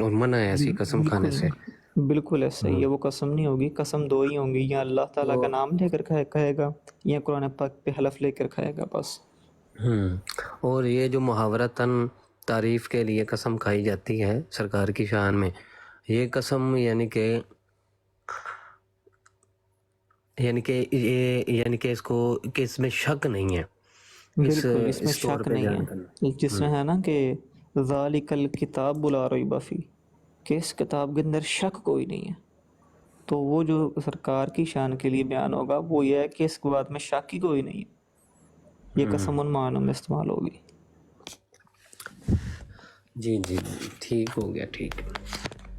اور منع ہے ایسی قسم کھانے بالکل سے۔ بالکل ایسا ہی ہے، وہ قسم نہیں ہوگی، قسم دو ہی ہوں گی، یا اللہ تعالیٰ کا نام لے کر کھائے گا یا قرآن پاک پہ حلف لے کر کھائے گا بس۔ اور یہ جو محاورتاً تعریف کے لیے قسم کھائی جاتی ہے سرکار کی شان میں، یہ قسم یعنی کہ اس کو کہ اس میں شک نہیں ہے، بالکل اس میں اس طور شک پہ نہیں بیان ہے، جس کرنا۔ میں ہے نا کہ ذالک الکتاب لا ریب فیہ، کہ اس کتاب کے اندر شک کوئی نہیں ہے، تو وہ جو سرکار کی شان کے لیے بیان ہوگا وہ یہ ہے کہ اس بات میں شک ہی کوئی نہیں ہے، یہ قسم ان معنوں میں استعمال ہوگی۔ جی جی ٹھیک ہو گیا، ٹھیک ہے۔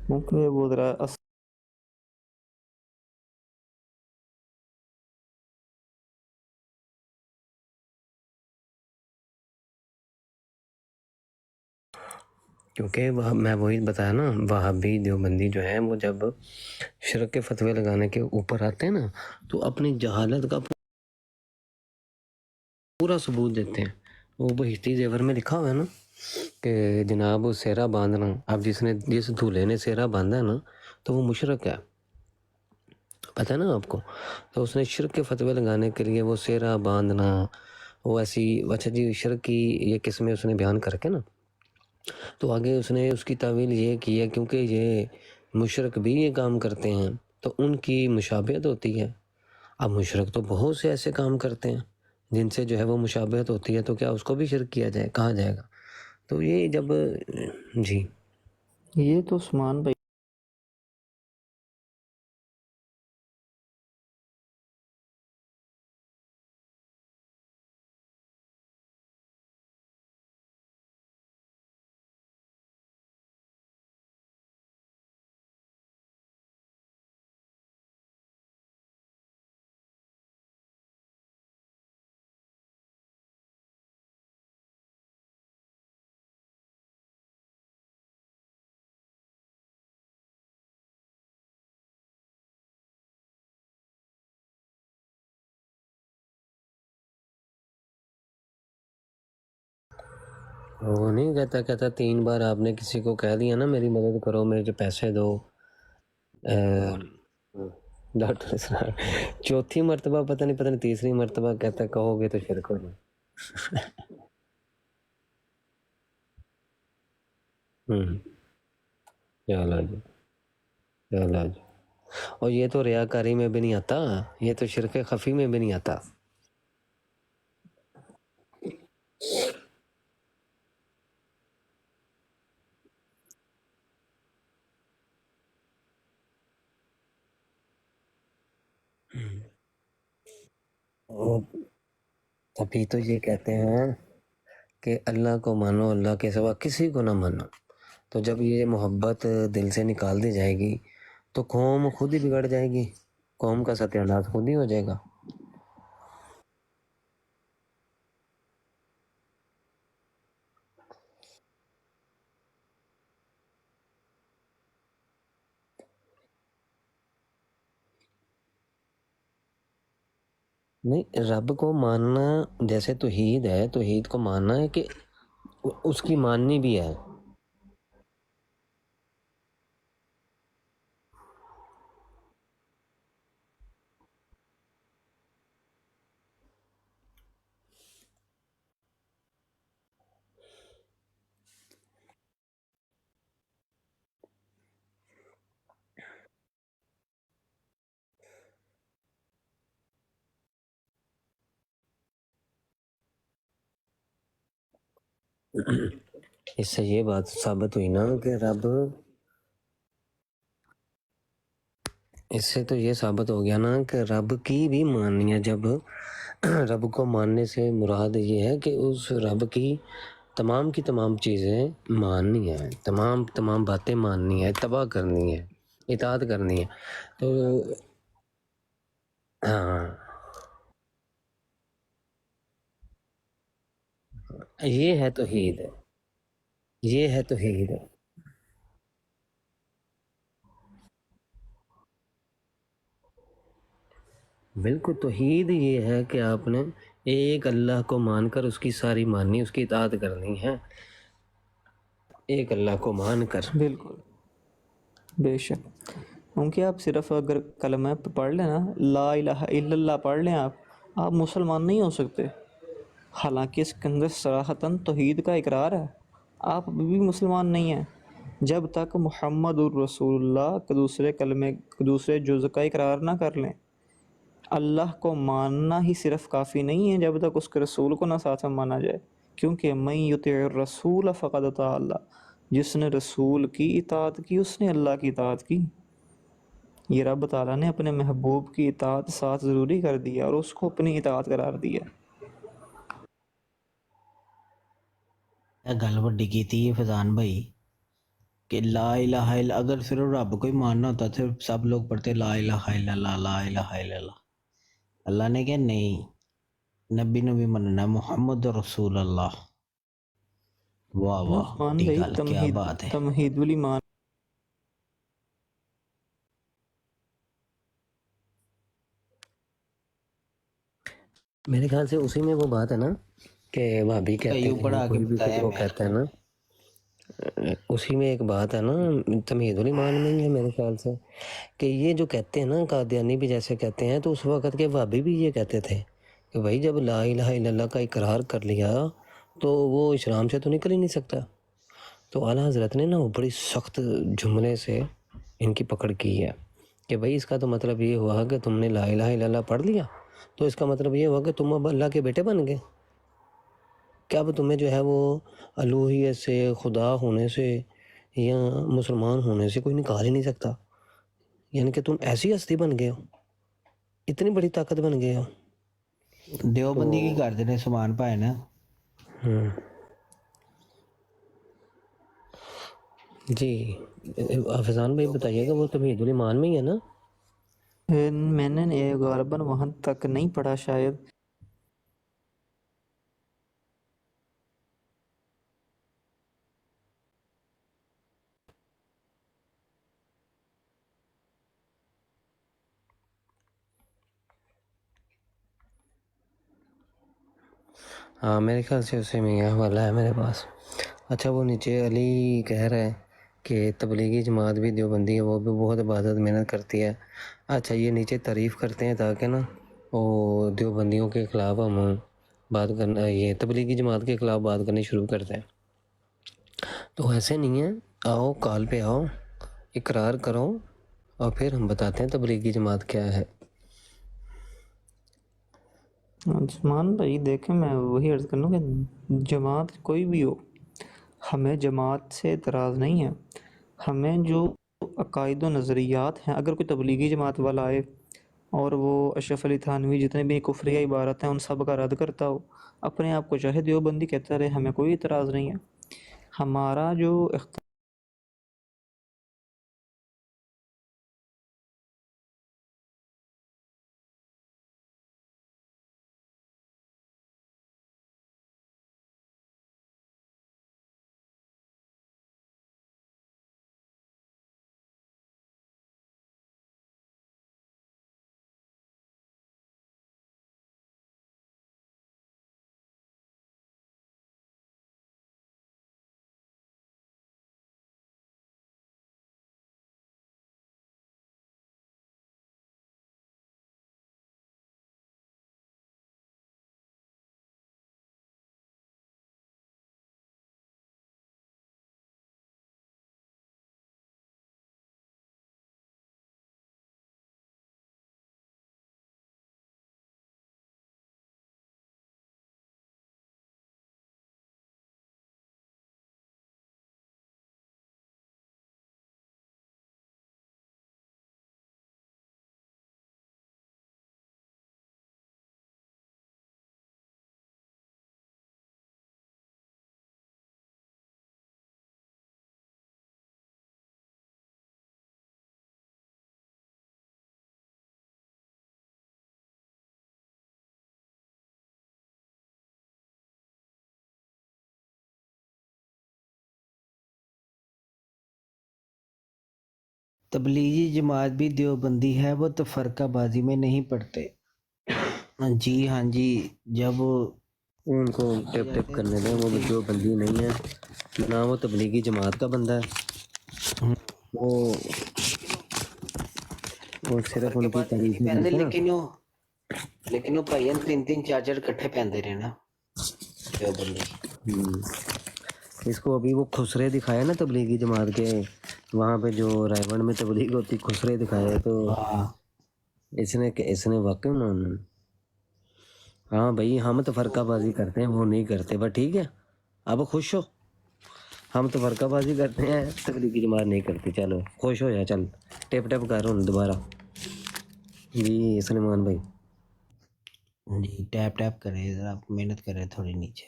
کیونکہ وہ ذرا کیونکہ میں وہی بتایا نا، وہابی دیوبندی جو ہے وہ جب شرک کے فتوے لگانے کے اوپر آتے ہیں نا تو اپنی جہالت کا پورا ثبوت دیتے ہیں۔ وہ بہشتی زیور میں لکھا ہوا ہے نا کہ جناب سیرا باندھنا، اب جس دولہے نے سیرا باندھا ہے نا تو وہ مشرک ہے، پتہ ہے نا آپ کو۔ تو اس نے شرک کے فتوے لگانے کے لیے وہ سیرا باندھنا، وہ ایسی اچھا جی شرک کی یہ قسمیں اس نے بیان کر کے نا، تو آگے اس نے اس کی تعویل یہ کی ہے کیونکہ یہ مشرک بھی یہ کام کرتے ہیں تو ان کی مشابہت ہوتی ہے۔ اب مشرک تو بہت سے ایسے کام کرتے ہیں جن سے جو ہے وہ مشابہت ہوتی ہے، تو کیا اس کو بھی شرک کہا جائے گا؟ تو یہ جب جی یہ تو عثمان بھائی وہ نہیں کہتا 3 بار آپ نے کسی کو کہہ دیا نا میری مدد کرو، میرے پیسے دو، ڈاکٹر صاحب چوتھی مرتبہ پتہ نہیں تیسری مرتبہ کہتا کہو گے تو شرک ہو جائے۔ چلو جی، اور یہ تو ریاکاری میں بھی نہیں آتا، یہ تو شرک خفی میں بھی نہیں آتا۔ ابھی تو یہ کہتے ہیں کہ اللہ کو مانو، اللہ کے سوا کسی کو نہ مانو، تو جب یہ محبت دل سے نکال دی جائے گی تو قوم خود ہی بگڑ جائے گی، قوم کا ستیہ ناش خود ہی ہو جائے گا۔ نہیں، رب کو ماننا جیسے توحید ہے، توحید کو ماننا ہے کہ اس کی ماننی بھی ہے۔ اس سے یہ بات ثابت ہوئی نا کہ اس سے تو یہ ثابت ہو گیا نا کہ رب کی بھی ماننی ہے۔ جب رب کو ماننے سے مراد یہ ہے کہ اس رب کی تمام کی تمام چیزیں ماننی ہے، تمام باتیں ماننی ہے، اتباع کرنی ہے، اطاعت کرنی ہے۔ تو ہاں یہ ہے توحید، یہ ہے توحید۔ بالکل توحید یہ ہے کہ آپ نے ایک اللہ کو مان کر اس کی ساری ماننی، اس کی اطاعت کرنی ہے۔ ایک اللہ کو مان کر. بالکل بے شک. کیونکہ آپ صرف اگر کلمہ پڑھ لیں نا، لا الہ الا اللہ پڑھ لیں آپ مسلمان نہیں ہو سکتے. حالانکہ اس کے اندر صراحتاً توحید کا اقرار ہے، آپ ابھی بھی مسلمان نہیں ہیں جب تک محمد الرسول اللہ کے دوسرے کلمے دوسرے جز کا اقرار نہ کر لیں. اللہ کو ماننا ہی صرف کافی نہیں ہے جب تک اس کے رسول کو نہ ساتھ میں مانا جائے، کیونکہ من یطع الرسول فقد اطاع اللہ، جس نے رسول کی اطاعت کی اس نے اللہ کی اطاعت کی. یہ رب تعالیٰ نے اپنے محبوب کی اطاعت ساتھ ضروری کر دیا اور اس کو اپنی اطاعت قرار دیا. گل وڈی کیتی ہے فیضان بھائی کہ لا الہ الا، اگر صرف رب کو ہی ماننا ہوتا تو سب لوگ پڑھتے لا الہ الا اللہ لا الہ الا اللہ. اللہ نے کہا نہیں، نبی نبی مننا محمد رسول اللہ. واہ واہ عثمان وڈی بھائی گل، کیا بات ہے. تمہید الایمان. میرے خیال سے اسی میں وہ بات ہے نا کہ بھابھی کہتے کئیوں ہیں پڑھا کے کوئی بھی کچھ بتایا وہ میں. کہتا ہے نا، اسی میں ایک بات ہے نا تمہید الایمان میں ہی ہے میرے خیال سے، کہ یہ جو کہتے ہیں نا قادیانی بھی جیسے کہتے ہیں، تو اس وقت کے بھابھی بھی یہ کہتے تھے کہ بھائی جب لا الہ الا اللہ کا اقرار کر لیا تو وہ اسلام سے تو نکل ہی نہیں سکتا. تو اعلیٰ حضرت نے نا وہ بڑی سخت جملے سے ان کی پکڑ کی ہے کہ بھائی اس کا تو مطلب یہ ہوا کہ تم نے لا الہ الا اللہ پڑھ لیا تو اس کا مطلب یہ ہوا کہ تم اب اللہ کے بیٹے بن گئے، کہ اب تمہیں جو ہے وہ الوہیت سے، خدا ہونے سے یا مسلمان ہونے سے کوئی نکال ہی نہیں سکتا. یعنی کہ تم ایسی ہستی بن گئے ہو، اتنی بڑی طاقت بن گئے ہو. دیوبندی کی کرتے نے سمان پائے نا. جی حافظان بھائی بتائیے گا، وہ تمہید الایمان میں ہی ہے نا؟ میں نے غالباً وہاں تک نہیں پڑھا شاید. ہاں میرے خیال سے اسی میں یہ حوالہ ہے میرے پاس. اچھا وہ نیچے علی کہہ رہا ہے کہ تبلیغی جماعت بھی دیوبندی ہے، وہ بھی بہت عبادت محنت کرتی ہے. اچھا یہ نیچے تعریف کرتے ہیں تاکہ نا وہ دیوبندیوں کے خلاف ہم بات کرنا، یہ تبلیغی جماعت کے خلاف بات کرنی شروع کرتے ہیں. تو ایسے نہیں ہے، آؤ کال پہ آؤ، اقرار کرو اور پھر ہم بتاتے ہیں تبلیغی جماعت کیا ہے. عثمان بھائی دیکھیں، میں وہی عرض کر لوں کہ جماعت کوئی بھی ہو، ہمیں جماعت سے اعتراض نہیں ہے. ہمیں جو عقائد و نظریات ہیں، اگر کوئی تبلیغی جماعت والا آئے اور وہ اشرف علی تھانوی جتنے بھی کفریہ عبارت ہیں ان سب کا رد کرتا ہو، اپنے آپ کو چاہے دیوبندی کہتا رہے، ہمیں کوئی اعتراض نہیں ہے. ہمارا جو تبلیغی جماعت بھی دیوبندی ہے، وہ تفرقہ بازی میں نہیں پڑھتے. جی ہاں جی، جب ان کو ٹپ ٹپ کرنے دیں، وہ جو بندی نہیں ہے نہ وہ تبلیغی جماعت کا بندہ ہے، وہ صرف ان کی تعریف ہی کرتے ہیں۔ لیکن وہ بھائی 3-4 کٹھے پہنتے رہے نا جو بندے۔ اس کو ابھی وہ خسرے دکھایا نا تبلیغی جماعت کے، وہاں پہ جو رائے گنج میں تبلیغ ہوتی خسرے دکھائے، تو اس نے واقعی ہاں بھائی ہم تو فرقہ بازی کرتے ہیں، وہ نہیں کرتے، بس ٹھیک ہے اب خوش ہو، ہم تو فرقہ بازی کرتے ہیں تبلیغی جماعت نہیں کرتی، چلو خوش ہو جا، چل ٹپ ٹپ کر دوبارہ۔ جی سلیمان بھائی جی ٹیپ ٹیپ کرے ذرا محنت کرے تھوڑی نیچے،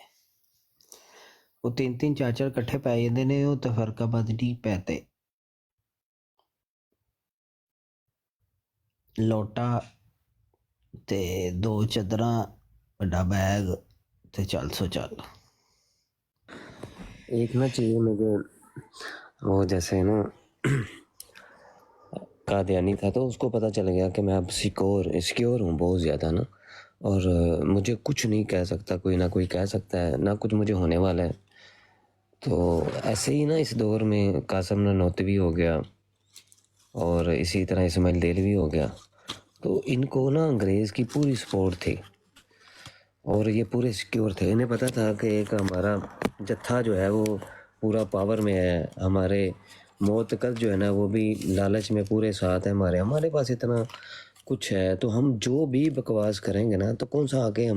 وہ 3-4 کٹھے پی جاتے نے، وہ تو فرقہ بازی نہیں پیتے۔ لوٹا تے 2 چادراں بڑا بیگ تے چل سو چل۔ ایک نا چیز مجھے وہ جیسے نا قادیانی تھا تو اس کو پتہ چل گیا کہ میں اب سیکیور ہوں بہت زیادہ نا، اور مجھے کچھ نہیں کہہ سکتا کوئی، نہ کوئی کہہ سکتا ہے، نہ کچھ مجھے ہونے والا ہے۔ تو ایسے ہی نا اس دور میں قاسم نانوتوی ہو گیا اور اسی طرح اسماعیل دہلوی ہو گیا، تو ان کو نا انگریز کی پوری سپورٹ تھی اور یہ پورے سیکیور تھے، انہیں پتہ تھا کہ ایک ہمارا جتھا جو ہے وہ پورا پاور میں ہے، ہمارے معتقد جو ہے نا وہ بھی لالچ میں پورے ساتھ ہے، ہمارے پاس اتنا کچھ ہے، تو ہم جو بھی بکواس کریں گے نا تو کون سا آگے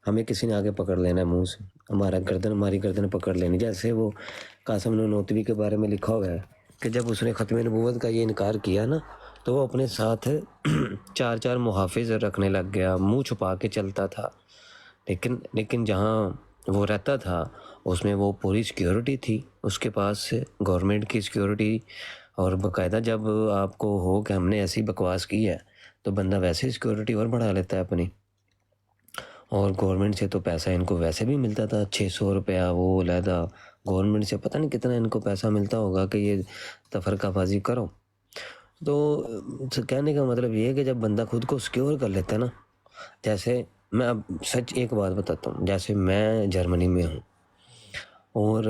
ہمیں کسی نے آگے پکڑ لینا ہے منہ سے، ہماری گردن پکڑ لینی، جیسے وہ قاسم نانوتوی کے بارے میں لکھا ہوا ہے کہ جب اس نے ختم نبوت کا یہ انکار کیا نا تو وہ اپنے ساتھ 4 محافظ رکھنے لگ گیا، منہ چھپا کے چلتا تھا، لیکن جہاں وہ رہتا تھا اس میں وہ پوری سیکیورٹی تھی، اس کے پاس گورنمنٹ کی سیکیورٹی، اور باقاعدہ جب آپ کو ہو کہ ہم نے ایسی بکواس کی ہے تو بندہ ویسے سیکیورٹی اور بڑھا لیتا ہے اپنی، اور گورنمنٹ سے تو پیسہ ان کو ویسے بھی ملتا تھا 600 روپیہ، وہ علیحدہ گورنمنٹ سے پتہ نہیں کتنا ان کو پیسہ ملتا ہوگا کہ یہ تفرقہ بازی کرو۔ تو کہنے کا مطلب یہ ہے کہ جب بندہ خود کو سیکیور کر لیتا ہے نا، جیسے میں اب سچ ایک بات بتاتا ہوں، جیسے میں جرمنی میں ہوں اور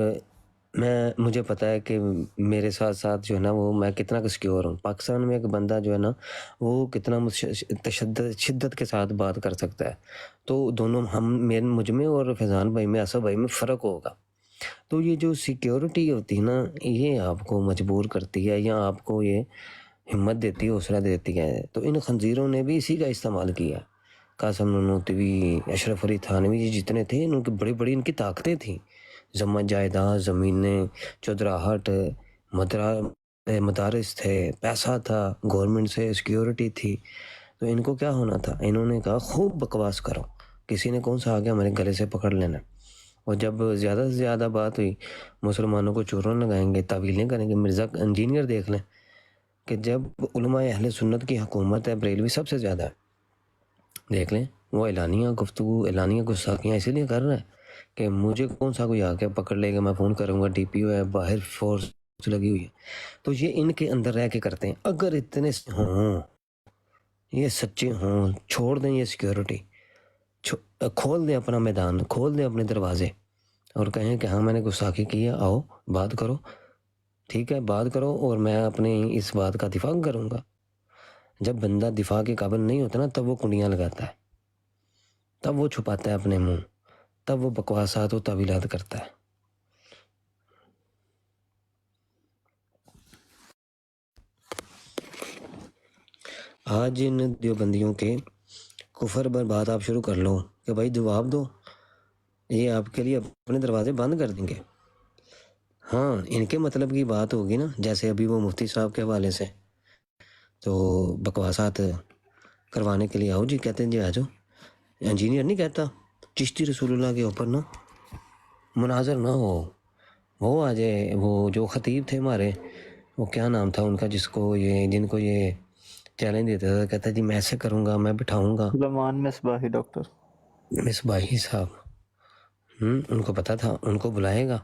مجھے پتہ ہے کہ میرے ساتھ ساتھ جو ہے نا وہ میں کتنا سیکیور ہوں، پاکستان میں ایک بندہ جو ہے نا وہ کتنا شدت کے ساتھ بات کر سکتا ہے، تو دونوں مجھ میں اور فیضان بھائی میں، اسد بھائی میں فرق ہوگا۔ تو یہ جو سیکیورٹی ہوتی ہے نا یہ آپ کو مجبور کرتی ہے یا آپ کو یہ ہمت دیتی ہے، حوصلہ دیتی ہے، تو ان خنزیروں نے بھی اسی کا استعمال کیا، قاسم نانوتوی، اشرف علی تھانوی جتنے تھے ان کی بڑی بڑی ان کی طاقتیں تھیں، جائیداد، زمینیں، چودراہٹ، مدارس تھے، پیسہ تھا، گورنمنٹ سے سیکیورٹی تھی، تو ان کو کیا ہونا تھا، انہوں نے کہا خوب بکواس کرو، کسی نے کون سا آگے ہمارے گلے سے پکڑ لینا، اور جب زیادہ سے زیادہ بات ہوئی مسلمانوں کو چوروں لگائیں گے، تعویلیں کریں گے، مرزا انجینئر دیکھ لیں کہ جب علماء اہل سنت کی حکومت ہے، بریلوی سب سے زیادہ ہے، دیکھ لیں وہ اعلانیہ گفتگو، اعلانیہ گستاخیاں اسی لیے کر رہا ہے کہ مجھے کون سا کوئی آ کے پکڑ لے گا، میں فون کروں گا، ڈی پی او ہے، باہر فورس لگی ہوئی ہے، تو یہ ان کے اندر رہ کے کرتے ہیں۔ اگر اتنے ہوں، یہ سچے ہوں، چھوڑ دیں یہ سیکیورٹی، کھول دیں اپنا میدان، کھول دیں اپنے دروازے اور کہیں کہ ہاں میں نے گستاخی کی ہے، آؤ بات کرو، ٹھیک ہے بات کرو، اور میں اپنے اس بات کا دفاع کروں گا۔ جب بندہ دفاع کے قابل نہیں ہوتا نا تب وہ کنڈیاں لگاتا ہے، تب وہ چھپاتا ہے اپنے منہ، تب وہ بکواسات و تعویلات کرتا ہے۔ آج ان دیوبندیوں کے کفر پر بات آپ شروع کر لو کہ بھائی جواب دو، یہ آپ کے لیے اپنے دروازے بند کر دیں گے۔ ہاں ان کے مطلب کی بات ہوگی نا، جیسے ابھی وہ مفتی صاحب کے حوالے سے تو بکواسات کروانے کے لیے آؤ جی، کہتے ہیں جی آ جاؤ، انجینئر نہیں کہتا چشتی رسول اللہ کے اوپر نا مناظر نہ ہو، وہ آ جائے، وہ جو خطیب تھے ہمارے، وہ کیا نام تھا ان کا جن کو یہ چیلنج دیتا تھا، کہتا جی میں ایسے کروں گا، میں بٹھاؤں گا، سلیمان مصباحی ڈاکٹر۔ مصباحی صاحب، ان کو پتہ تھا ان کو بلائے گا،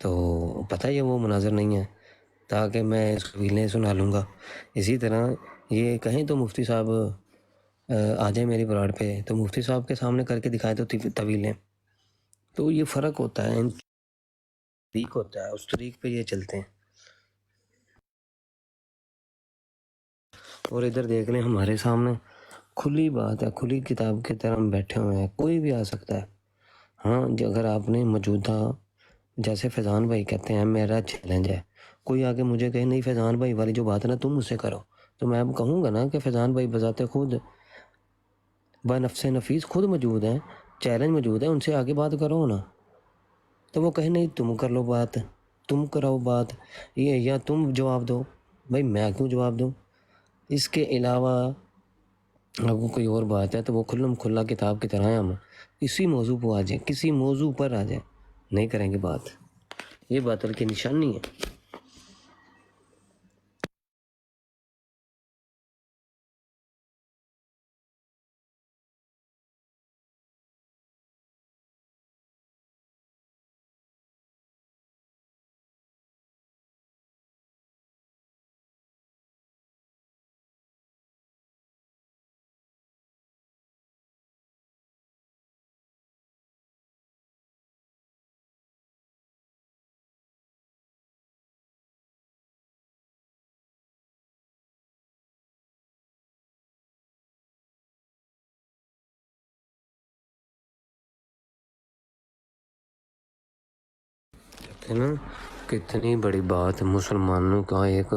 تو پتہ ہے وہ مناظر نہیں ہے تاکہ میں اس کو ویلیں سنا لوں گا۔ اسی طرح یہ کہیں تو مفتی صاحب آ جائیں میری پلاٹ پہ تو مفتی صاحب کے سامنے کر کے دکھائے تو طویلیں. تو یہ فرق ہوتا ہے، ان طریق ہوتا ہے، اس طریق پہ یہ چلتے ہیں. اور ادھر دیکھ لیں ہمارے سامنے کھلی بات ہے، کھلی کتاب کی طرح ہم بیٹھے ہوئے ہیں، کوئی بھی آ سکتا ہے. ہاں اگر آپ نے موجودہ، جیسے فیضان بھائی کہتے ہیں میرا چیلنج ہے، کوئی آگے مجھے کہے نہیں فیضان بھائی والی جو بات ہے نا تم مجھ سے کرو، تو میں اب کہوں گا نا کہ فیضان بھائی بذات خود بنفس نفیس خود موجود ہیں، چیلنج موجود ہے، ان سے آگے بات کرو نا. تو وہ کہیں نہیں تم کر لو بات، تم کراؤ بات، یہ یا تم جواب دو. بھائی میں کیوں جواب دوں؟ اس کے علاوہ اگر کوئی اور بات ہے تو وہ کھلم کھلا کتاب کی طرح ہم اسی موضوع پہ آ جائیں، کسی موضوع پر آ جائیں، نہیں کریں گے بات. یہ باطل کی نشانی ہے. ہے نا کتنی بڑی بات، مسلمانوں کا ایک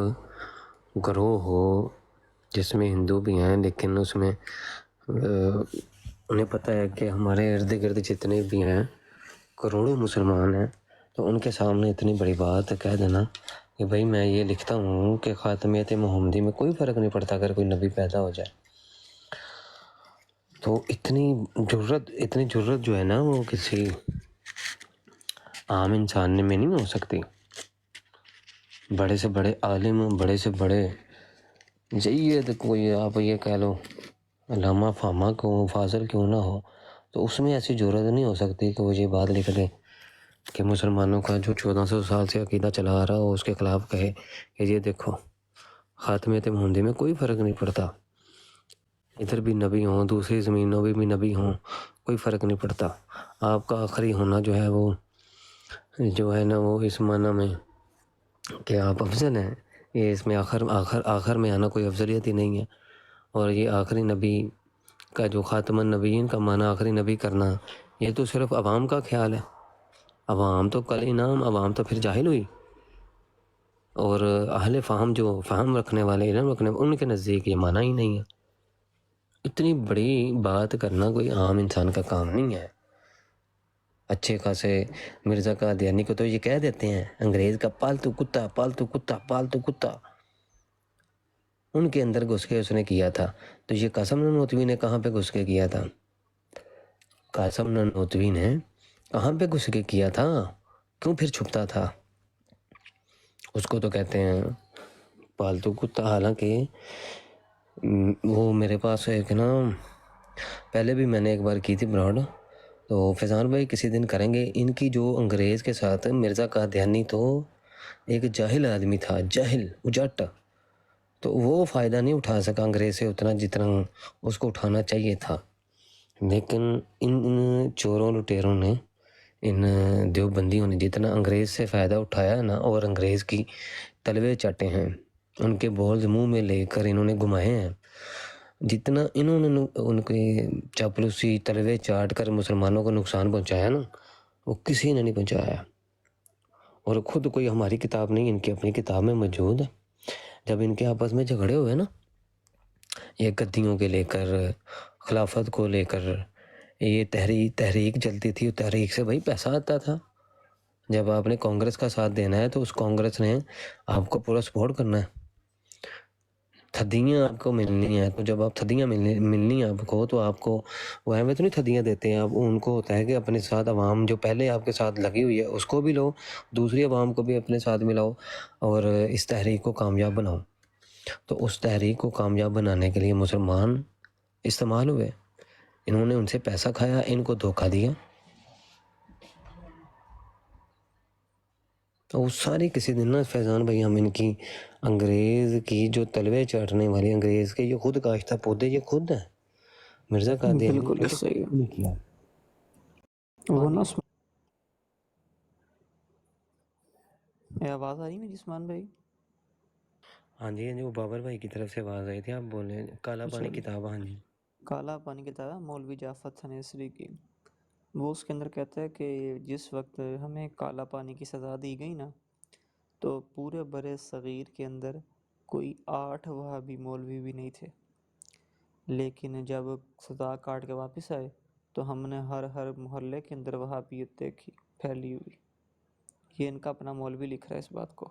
گروہ ہو جس میں ہندو بھی ہیں، لیکن اس میں انہیں پتہ ہے کہ ہمارے ارد گرد جتنے بھی ہیں کروڑوں مسلمان ہیں، تو ان کے سامنے اتنی بڑی بات کہہ دینا کہ بھائی میں یہ لکھتا ہوں کہ خاتمیت محمدی میں کوئی فرق نہیں پڑتا اگر کوئی نبی پیدا ہو جائے. تو اتنی جرت جو ہے نا وہ کسی عام انسان میں نہیں ہو سکتی. بڑے سے بڑے عالم، بڑے سے بڑے جید، کوئی آپ یہ کہہ لو علامہ فاما کو فاضل کیوں نہ ہو، تو اس میں ایسی جرت نہیں ہو سکتی کہ وہ یہ بات لکھ دے کہ مسلمانوں کا جو 1400 سال سے عقیدہ چلا آ رہا ہو اس کے خلاف کہے کہ یہ دیکھو خاتمیت محمدی میں کوئی فرق نہیں پڑتا، ادھر بھی نبی ہوں دوسری زمینوں بھی نبی ہوں، کوئی فرق نہیں پڑتا. آپ کا آخری ہونا جو ہے نا وہ اس معنی میں کہ آپ افضل ہیں، یہ اس میں آخر میں آنا کوئی افضلیت ہی نہیں ہے. اور یہ آخری نبی کا جو خاتم النبیین کا معنی آخری نبی کرنا، یہ تو صرف عوام کا خیال ہے. عوام تو کل انعام، عوام تو پھر جاہل ہوئی، اور اہل فہم جو فہم رکھنے والے، علم رکھنے والے، ان کے نزدیک یہ معنی ہی نہیں ہے. اتنی بڑی بات کرنا کوئی عام انسان کا کام نہیں ہے. اچھے خاصے مرزا قادیانی کو تو یہ کہہ دیتے ہیں انگریز کا پالتو کتا، پالتو کتا، پالتو کتا. ان کے اندر گھس کے اس نے کیا تھا. تو یہ قاسم نانوتوی نے کہاں پہ گھس کے کیا تھا؟ قاسم نانوتوی نے کہاں پہ گھس کے کیا تھا؟ کیوں پھر چھپتا تھا؟ اس کو تو کہتے ہیں پالتو کتا. حالانکہ وہ میرے پاس ایک نا، پہلے بھی میں نے ایک بار کی تھی براڈ، تو فیضان بھائی کسی دن کریں گے. ان کی جو انگریز کے ساتھ مرزا قادیانی تو ایک جاہل آدمی تھا، جاہل اجٹ، تو وہ فائدہ نہیں اٹھا سکا انگریز سے اتنا جتنا اس کو اٹھانا چاہیے تھا. لیکن ان چوروں لٹیروں نے، ان دیوبندیوں نے جتنا انگریز سے فائدہ اٹھایا ہے نا، اور انگریز کی تلوے چاٹے ہیں، ان کے بولز منہ میں لے کر انہوں نے گھمائے ہیں، جتنا انہوں نے ان کے چاپلوسی تلوے چاٹ کر مسلمانوں کو نقصان پہنچایا نا، وہ کسی نے نہیں پہنچایا. اور خود کوئی ہماری کتاب نہیں، ان کی اپنی کتاب میں موجود ہے. جب ان کے آپس میں جھگڑے ہوئے نا، یہ گدیوں کے لے کر، خلافت کو لے کر، یہ تحریک چلتی تھی، تحریک سے بھائی پیسہ آتا تھا. جب آپ نے کانگریس کا ساتھ دینا ہے تو اس کانگریس نے آپ کو پورا سپورٹ کرنا ہے. تھدیاں آپ کو ملنی ہیں، تو جب آپ تھدیاں ملنی ہیں آپ کو، تو آپ کو وہ اہمیت نہیں تھدیاں دیتے ہیں. اب ان کو ہوتا ہے کہ اپنے ساتھ عوام جو پہلے آپ کے ساتھ لگی ہوئی ہے اس کو بھی لو، دوسری عوام کو بھی اپنے ساتھ ملاؤ، اور اس تحریک کو کامیاب بناؤ. تو اس تحریک کو کامیاب بنانے کے لیے مسلمان استعمال ہوئے. انہوں نے ان سے پیسہ کھایا، ان کو دھوکہ دیا. تو وہ ساری کسی دن نا فیضان بھائی ہم ان کی انگریز کی جو تلوے چاٹنے والی، انگریز کے یہ خود کاشتہ پودے یہ خود ہیں. مرزا قادیانی بالکل صحیح ہے. نے کیا. وہ نا آواز آ رہی ہے میری عثمان بھائی؟ ہاں جی ہاں جی، وہ بابر بھائی کی طرف سے آواز آئی تھی، آپ بولیں. کالا پانی چلو. کتاب. ہاں جی کالا پانی کتاب ہے مولوی جعفر تھنیسری کی. وہ اس کے اندر کہتا ہے کہ جس وقت ہمیں کالا پانی کی سزا دی گئی نا، تو پورے برِ صغیر کے اندر کوئی 8 وہابی مولوی بھی نہیں تھے، لیکن جب سزا کاٹ کے واپس آئے تو ہم نے ہر محلے کے اندر وہابیت دیکھی پھیلی ہوئی. یہ ان کا اپنا مولوی لکھ رہا ہے اس بات کو.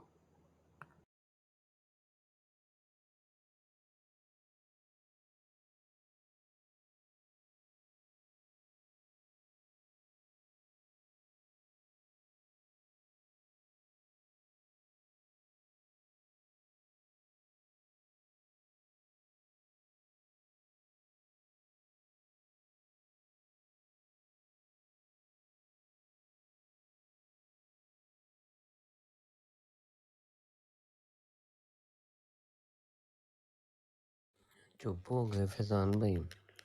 چپ ہو گئے فیضان بھائی.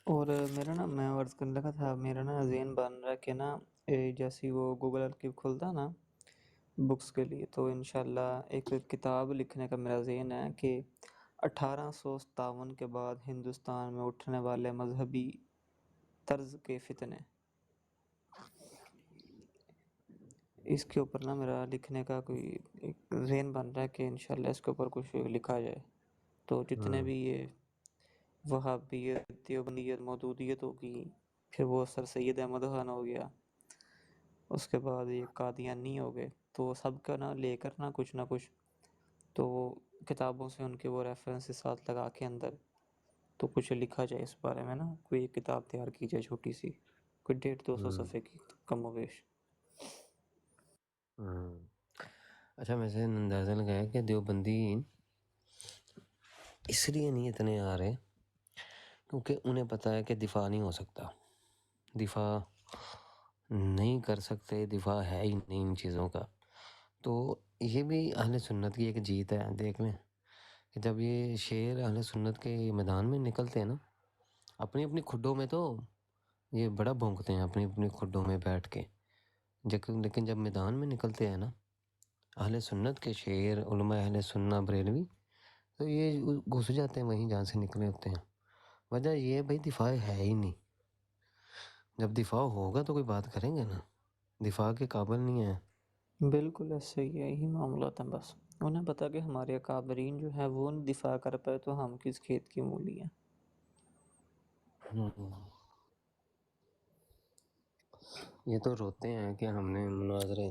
اور میرا نا میں عرض کرنے لگا تھا، میرا نا ذہن بن رہا ہے کہ نا جیسی وہ گوگل آرکیو کھلتا نا بکس کے لیے، تو انشاءاللہ ایک کتاب لکھنے کا میرا ذہن ہے کہ 1857 کے بعد ہندوستان میں اٹھنے والے مذہبی طرز کے فتنے، اس کے اوپر نا میرا لکھنے کا کوئی ایک ذہن بن رہا ہے کہ انشاءاللہ اس کے اوپر کچھ لکھا جائے. تو جتنے بھی یہ وہابیت، دیوبندیت، مودودیت ہوگی، پھر وہ سر سید احمد خان ہو گیا، اس کے بعد یہ قادیانی ہو گئے، تو سب کا نا لے کر نا کچھ تو کتابوں سے ان کے وہ ریفرنس ساتھ لگا کے اندر تو کچھ لکھا جائے اس بارے میں نا، کوئی ایک کتاب تیار کی جائے چھوٹی سی، کوئی 150-200 صفحے کی کم و بیش. اچھا میں سے اندازہ لگایا کہ دیوبندی اس لیے نہیں اتنے آ رہے کیونکہ انہیں پتہ ہے کہ دفاع نہیں ہو سکتا، دفاع نہیں کر سکتے، دفاع ہے ہی نہیں ان چیزوں کا. تو یہ بھی اہل سنت کی ایک جیت ہے. دیکھ لیں کہ جب یہ شیر اہل سنت کے میدان میں نکلتے ہیں نا، اپنی اپنی کھڈوں میں تو یہ بڑا بھونکتے ہیں اپنی اپنی کھڈوں میں بیٹھ کے، لیکن جب میدان میں نکلتے ہیں نا اہل سنت کے شیر، علماء اہل سنت بریلوی، تو یہ گھس جاتے ہیں وہیں جہاں سے نکلے ہوتے ہیں. وجہ یہ بھائی دفاع ہے ہی نہیں. جب دفاع ہوگا تو کوئی بات کریں گے نا، دفاع کے قابل نہیں ہے. بالکل ایسے ہی ہے، یہی معاملات ہیں. بس انہیں پتا کہ ہمارے اکابرین جو ہے وہ دفاع کر پائے تو ہم کس کھیت کی مولی ہیں. یہ تو روتے ہیں کہ ہم نے مناظرے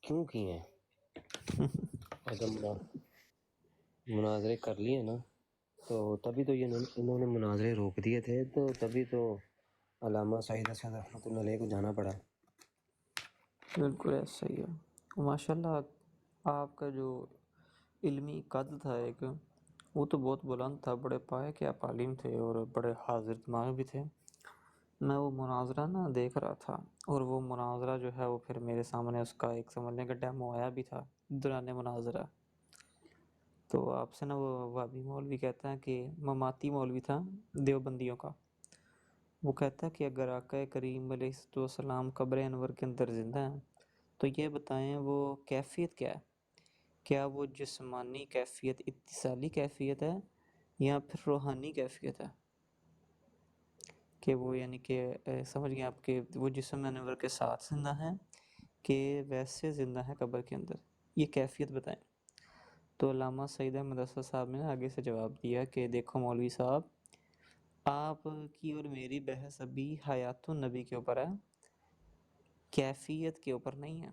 کیوں کیے ہیں. اور جب مناظرے کر لیے نا تو تبھی تو انہوں نے مناظرے روک دیے تھے، تو تبھی تو علامہ سعید اسد رحمۃ اللہ علیہ کو جانا پڑا. بالکل ایسا ہی ہے. ماشاء اللہ آپ کا جو علمی قد تھا ایک، وہ تو بہت بلند تھا، بڑے پائے کے آپ عالم تھے اور بڑے حاضر دماغ بھی تھے. میں وہ مناظرہ نا دیکھ رہا تھا، اور وہ مناظرہ جو ہے وہ پھر میرے سامنے اس کا ایک سمجھنے کا ڈیمو آیا بھی تھا دوران مناظرہ. تو آپ سے نا وہ وابی مولوی کہتا ہے کہ مماتی مولوی تھا دیوبندیوں کا، وہ کہتا ہے کہ اگر آقا کریم علیہ السلام قبر انور کے اندر زندہ ہیں تو یہ بتائیں وہ کیفیت کیا ہے؟ کیا وہ جسمانی کیفیت اتصالی کیفیت ہے یا پھر روحانی کیفیت ہے؟ کہ وہ یعنی کہ سمجھ گئے آپ کہ وہ جسم انور کے ساتھ زندہ ہیں کہ ویسے زندہ ہے قبر کے اندر، یہ کیفیت بتائیں. تو علامہ سعید احمد اسد صاحب نے آگے سے جواب دیا کہ دیکھو مولوی صاحب، آپ کی اور میری بحث ابھی حیات النبی کے اوپر ہے، کیفیت کے اوپر نہیں ہے.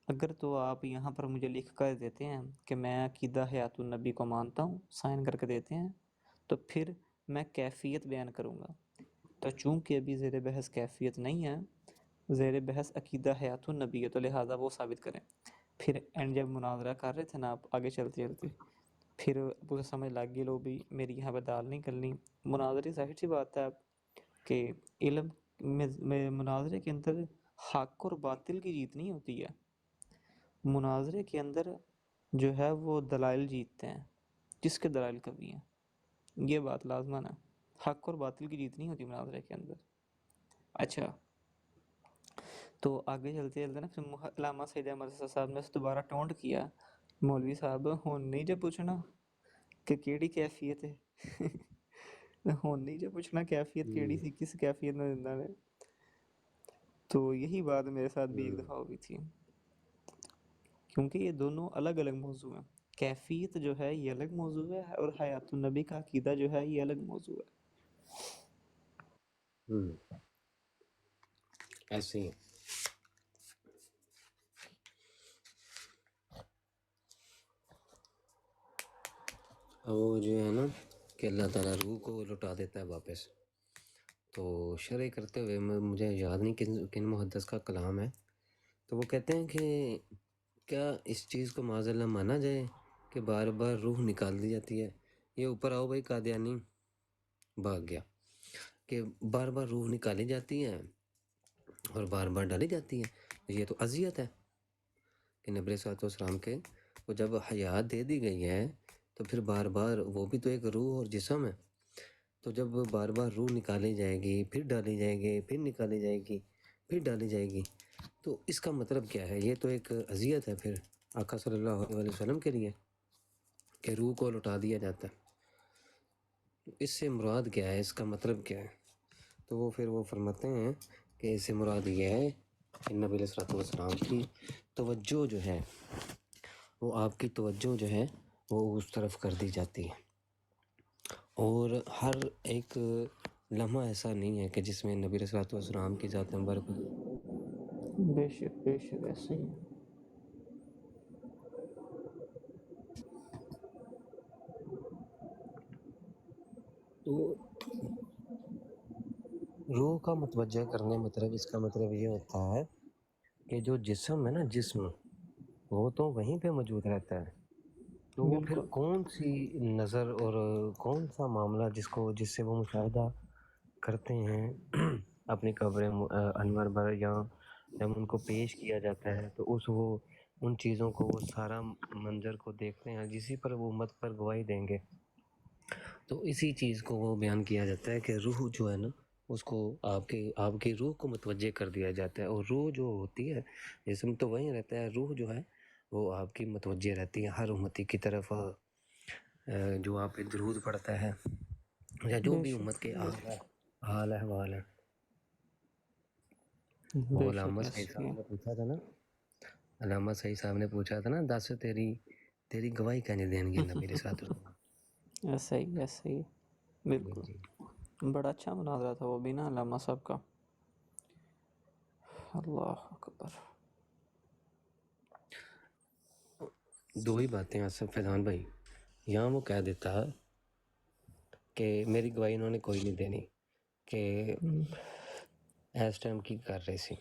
اگر تو آپ یہاں پر مجھے لکھ کر دیتے ہیں کہ میں عقیدہ حیات النبی کو مانتا ہوں، سائن کر کے دیتے ہیں، تو پھر میں کیفیت بیان کروں گا. تو چونکہ ابھی زیر بحث کیفیت نہیں ہے، زیر بحث عقیدہ حیات النبی ہے، تو لہٰذا وہ ثابت کریں. پھر اینڈ جب مناظرہ کر رہے تھے نا آپ آگے چلتے پھر اسے سمجھ لگ گئی لو بھی میری یہاں پہ دال نہیں کرنی. مناظرے ظاہر سی بات ہے کہ علم میں مناظرے کے اندر حق اور باطل کی جیت نہیں ہوتی ہے، مناظرے کے اندر جو ہے وہ دلائل جیتتے ہیں، جس کے دلائل قوی ہیں. یہ بات لازمن ہے. حق اور باطل کی جیت نہیں ہوتی مناظرے کے اندر۔ اچھا تو آگے چلتے چلتے نا پھر علامہ سید احمد رضا صاحب نے دوبارہ ٹونٹ کیا، مولوی صاحب ہن نہیں جو پوچھنا کہ کیڑی کیفیت ہے ہن نہیں جو پوچھنا کیفیت کیڑی سی، کس کیفیت میں زندہ نے۔ تو یہی بات میرے ساتھ بھی ایک دفعہ ہوئی تھی، کیونکہ یہ دونوں الگ الگ موضوع ہیں۔ کیفیت جو ہے یہ الگ موضوع ہے، اور حیات النبی کا عقیدہ جو ہے یہ الگ موضوع ہے۔ ایسے ہی وہ جو ہے نا کہ اللہ تعالیٰ روح کو لوٹا دیتا ہے واپس۔ تو شرح کرتے ہوئے مجھے یاد نہیں کن محدث کا کلام ہے، تو وہ کہتے ہیں کہ کیا اس چیز کو معاذ اللہ مانا جائے کہ بار بار روح نکال دی جاتی ہے؟ یہ اوپر آؤ بھائی قادیانی بھاگ گیا، کہ بار بار روح نکالی جاتی ہے اور بار بار ڈالی جاتی ہے، یہ تو اذیت ہے کہ نبی صلی اللہ علیہ وسلم کے وہ جب حیات دے دی گئی ہے تو پھر بار بار وہ بھی تو ایک روح اور جسم ہے، تو جب بار بار روح نکالی جائے گی، پھر ڈالی جائے گی، پھر نکالی جائے گی، پھر ڈالی جائے گی، تو اس کا مطلب کیا ہے؟ یہ تو ایک اذیت ہے پھر آقا صلی اللہ علیہ وسلم کے لیے کہ روح کو لوٹا دیا جاتا ہے۔ اس سے مراد کیا ہے؟ اس کا مطلب کیا ہے؟ تو وہ پھر وہ فرماتے ہیں کہ اس سے مراد یہ ہے کہ نبی علیہ الصلوۃ والسلام کی توجہ جو ہے وہ آپ کی توجہ جو ہے وہ اس طرف کر دی جاتی ہے، اور ہر ایک لمحہ ایسا نہیں ہے کہ جس میں نبی علیہ الصلوۃ والسلام کی ذات مبارک بے شک ایسے ہی ہے۔ تو روح کا متوجہ کرنے مطلب اس کا مطلب یہ ہوتا ہے کہ جو جسم ہے نا، جسم وہ تو وہیں پہ موجود رہتا ہے، تو وہ پھر بالکل کون سی نظر اور کون سا معاملہ جس سے وہ مشاہدہ کرتے ہیں اپنی قبر انور پر، یا جب ان کو پیش کیا جاتا ہے تو وہ ان چیزوں کو، وہ سارا منظر کو دیکھتے ہیں جسی پر وہ امت پر گواہی دیں گے، تو اسی چیز کو وہ بیان کیا جاتا ہے کہ روح جو ہے نا اس کو آپ کی روح کو متوجہ کر دیا جاتا ہے، اور روح جو ہوتی ہے جسم تو وہیں رہتا ہے، روح جو ہے وہ آپ کی متوجہ رہتی ہے ہر امتی کی طرف، جو آپ پہ درود پڑتا ہے یا جو بے بھی شک امت کے حال احوال ہیں۔ وہ بے شک علامہ سعید ایسے ہی صاحب ہے۔ نے پوچھا تھا نا، علامہ سعید صاحب نے پوچھا تھا نا، دس تیری گواہی کہنے دیں گے نبی علیہ الصلوۃ والسلام۔ ایسا ہی بالکل۔ جی بڑا اچھا مناظرہ تھا وہ بھی نا علامہ صاحب کا، اللہ اکبر۔ دو ہی باتیں آصف فیضان بھائی، یہاں وہ کہہ دیتا کہ میری گواہی انہوں نے کوئی نہیں دینی، کہ اس ٹائم کی کر رہی سی،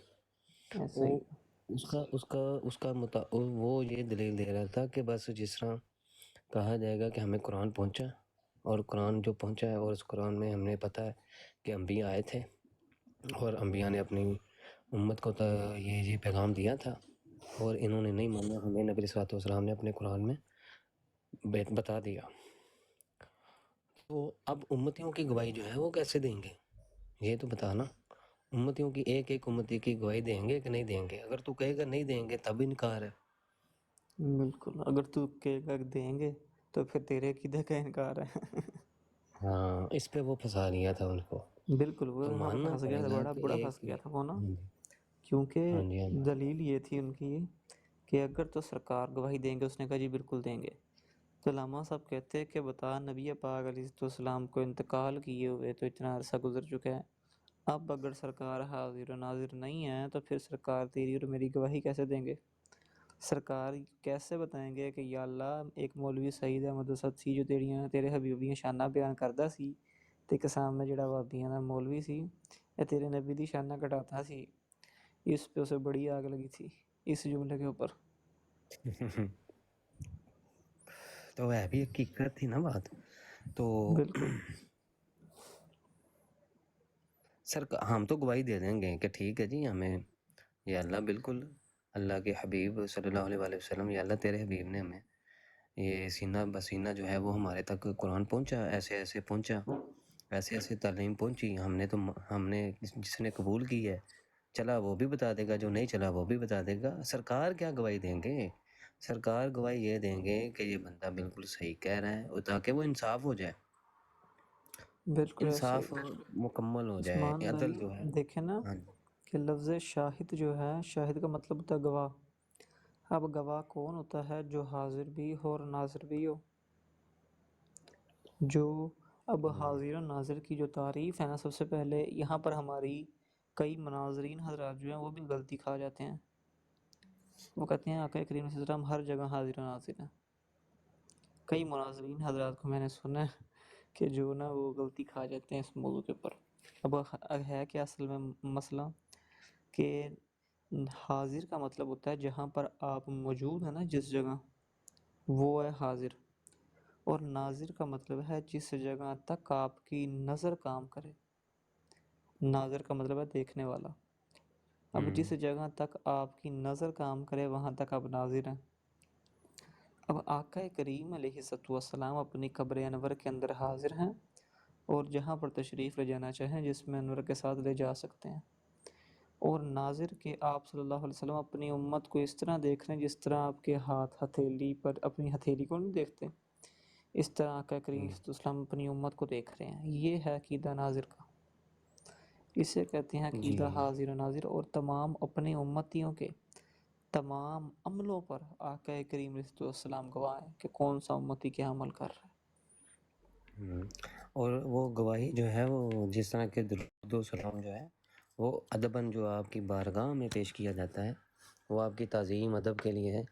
ایسا ہی وہ اس کا وہ یہ دلیل دے رہا تھا کہ بس جس طرح کہا جائے گا کہ ہمیں قرآن پہنچا، اور قرآن جو پہنچا ہے اور اس قرآن میں ہم نے پتہ ہے کہ انبیاء آئے تھے اور انبیاء نے اپنی امت کو یہ پیغام دیا تھا، اور انہوں نے نہیں مانا، ہمیں نبی صلی اللہ علیہ وسلم نے اپنے قرآن میں بتا دیا، تو اب امتیوں کی گواہی جو ہے وہ کیسے دیں گے؟ یہ تو بتانا، امتیوں کی ایک امتی کی گواہی دیں گے کہ نہیں دیں گے؟ اگر تو کہے گا نہیں دیں گے تب انکار ہے۔ بالکل، اگر تو کہے گا دیں گے تو پھر تیرے عقیدے کا انکار ہے ہاں، اس پہ وہ پھنسا لیا تھا ان کو، بالکل، وہ تو وہاں پہ ماننا پھنس گیا پڑے تھا، گا بڑا کہ بڑا پھنس ایک گیا تھا وہ نا، ہاں جی کیونکہ ہاں جی ہاں جی دلیل یہ تھی ان کی کہ اگر تو سرکار گواہی دیں گے، اس نے کہا جی بالکل دیں گے، تو علامہ صاحب کہتے ہیں کہ بتا نبی پاک علیہ السلام کو انتقال کیے ہوئے تو اتنا عرصہ گزر چکا ہے، اب اگر سرکار حاضر و ناظر نہیں ہے تو پھر سرکار تیری اور میری گواہی کیسے دیں گے؟ سرکار کیسے بتائیں گے کہ یا اللہ ایک مولوی سعید احمد اسد سی جو تیرے حبیب دیاں شاناں بیان کردا سی، تے ایک سامنے جڑا وہابیاں دا مولوی سی اے تیرے نبی دی شاناں گھٹاتا سی، اس پہ اسے بڑی آگ لگی تھی اس جملے کے اوپر۔ تو ہے بھی حقیقت تھی نا بات، تو بالکل ہم تو گواہی دے دیں گے کہ ٹھیک ہے جی، ہمیں یا اللہ بالکل اللہ کے حبیب صلی اللہ علیہ وآلہ وسلم، یا اللہ تیرے حبیب نے ہمیں یہ سینہ بسینہ جو ہے وہ ہمارے تک قرآن پہنچا، ایسے ایسے پہنچا، ایسے ایسے تعلیم پہنچی، ہم نے جس نے قبول کی ہے چلا وہ بھی بتا دے گا، جو نہیں چلا وہ بھی بتا دے گا۔ سرکار کیا گواہی دیں گے؟ سرکار گواہی یہ دیں گے کہ یہ بندہ بالکل صحیح کہہ رہا ہے، اور تاکہ وہ انصاف ہو جائے، بالکل ایسا انصاف ہی مکمل ہو جائے، عثمان عدل بھائی جو ہے۔ دیکھیں نا ہاں جی کہ لفظ شاہد جو ہے، شاہد کا مطلب ہوتا ہے گواہ۔ اب گواہ کون ہوتا ہے؟ جو حاضر بھی ہو اور ناظر بھی ہو۔ جو اب حاضر و ناظر کی جو تعریف ہے نا، سب سے پہلے یہاں پر ہماری کئی مناظرین حضرات جو ہیں وہ بھی غلطی کھا جاتے ہیں۔ وہ کہتے ہیں آقا کریم صلی اللہ علیہ وسلم ہر جگہ حاضر و ناظر ہیں۔ کئی مناظرین حضرات کو میں نے سنا ہے کہ جو نا وہ غلطی کھا جاتے ہیں اس موضوع کے اوپر۔ اب ہے کہ اصل میں مسئلہ کہ حاضر کا مطلب ہوتا ہے جہاں پر آپ موجود ہیں نا، جس جگہ، وہ ہے حاضر۔ اور ناظر کا مطلب ہے جس جگہ تک آپ کی نظر کام کرے۔ ناظر کا مطلب ہے دیکھنے والا۔ اب جس جگہ تک آپ کی نظر کام کرے وہاں تک آپ ناظر ہیں۔ اب آقا کریم علیہ السلام اپنی قبر انور کے اندر حاضر ہیں، اور جہاں پر تشریف لے جانا چاہیں جس میں انور کے ساتھ لے جا سکتے ہیں۔ اور ناظر کے آپ صلی اللہ علیہ وسلم اپنی امت کو اس طرح دیکھ رہے ہیں جس طرح آپ کے ہاتھ ہتھیلی پر اپنی ہتھیلی کو نہیں دیکھتے، اس طرح آقا کریم صلی اللہ علیہ وسلم اپنی امت کو دیکھ رہے ہیں۔ یہ ہے عقیدہ ناظر کا، اسے کہتے ہیں جی عقیدہ حاضر و ناظر۔ اور تمام اپنے امتیوں کے تمام عملوں پر آقا کریم علیہ السلام گواہ ہیں کہ کون سا امتی کیا عمل کر رہا ہے۔ اور وہ گواہی جو ہے وہ جس طرح کے درود و سلام جو ہے وہ ادباً جو آپ کی بارگاہ میں پیش کیا جاتا ہے وہ آپ کی تعظیم ادب کے لیے ہے،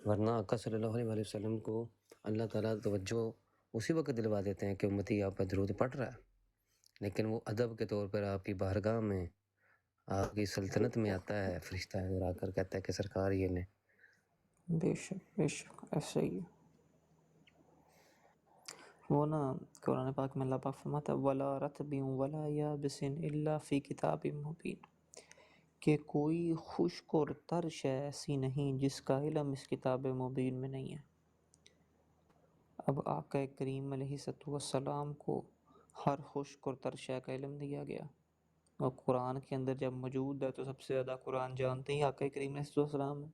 ورنہ آقا صلی اللہ علیہ وسلم کو اللہ تعالیٰ توجہ اسی وقت دلوا دیتے ہیں کہ امتی آپ پر درود پڑھ رہا ہے، لیکن وہ ادب کے طور پر آپ کی بارگاہ میں آپ کی سلطنت میں آتا ہے فرشتہ اور آ کر کہتا ہے کہ سرکار یہ لیں۔ بے شک ایسا ہی ہے۔ وہ نا قرآن پاک میں اللہ پاک فرماتا ہے وَلَا رَطْبٍ وَلَا يَابِسٍ إِلَّا فِي كِتَابٍ مُبِينٍ، کہ کوئی خشک اور تر شے ایسی نہیں جس کا علم اس کتاب مبین میں نہیں ہے۔ اب آقا کریم علیہ السلام کو ہر خشک اور تر شے کا علم دیا گیا، اور قرآن کے اندر جب موجود ہے تو سب سے زیادہ قرآن جانتے ہی آقا کریم علیہ السلام ہے۔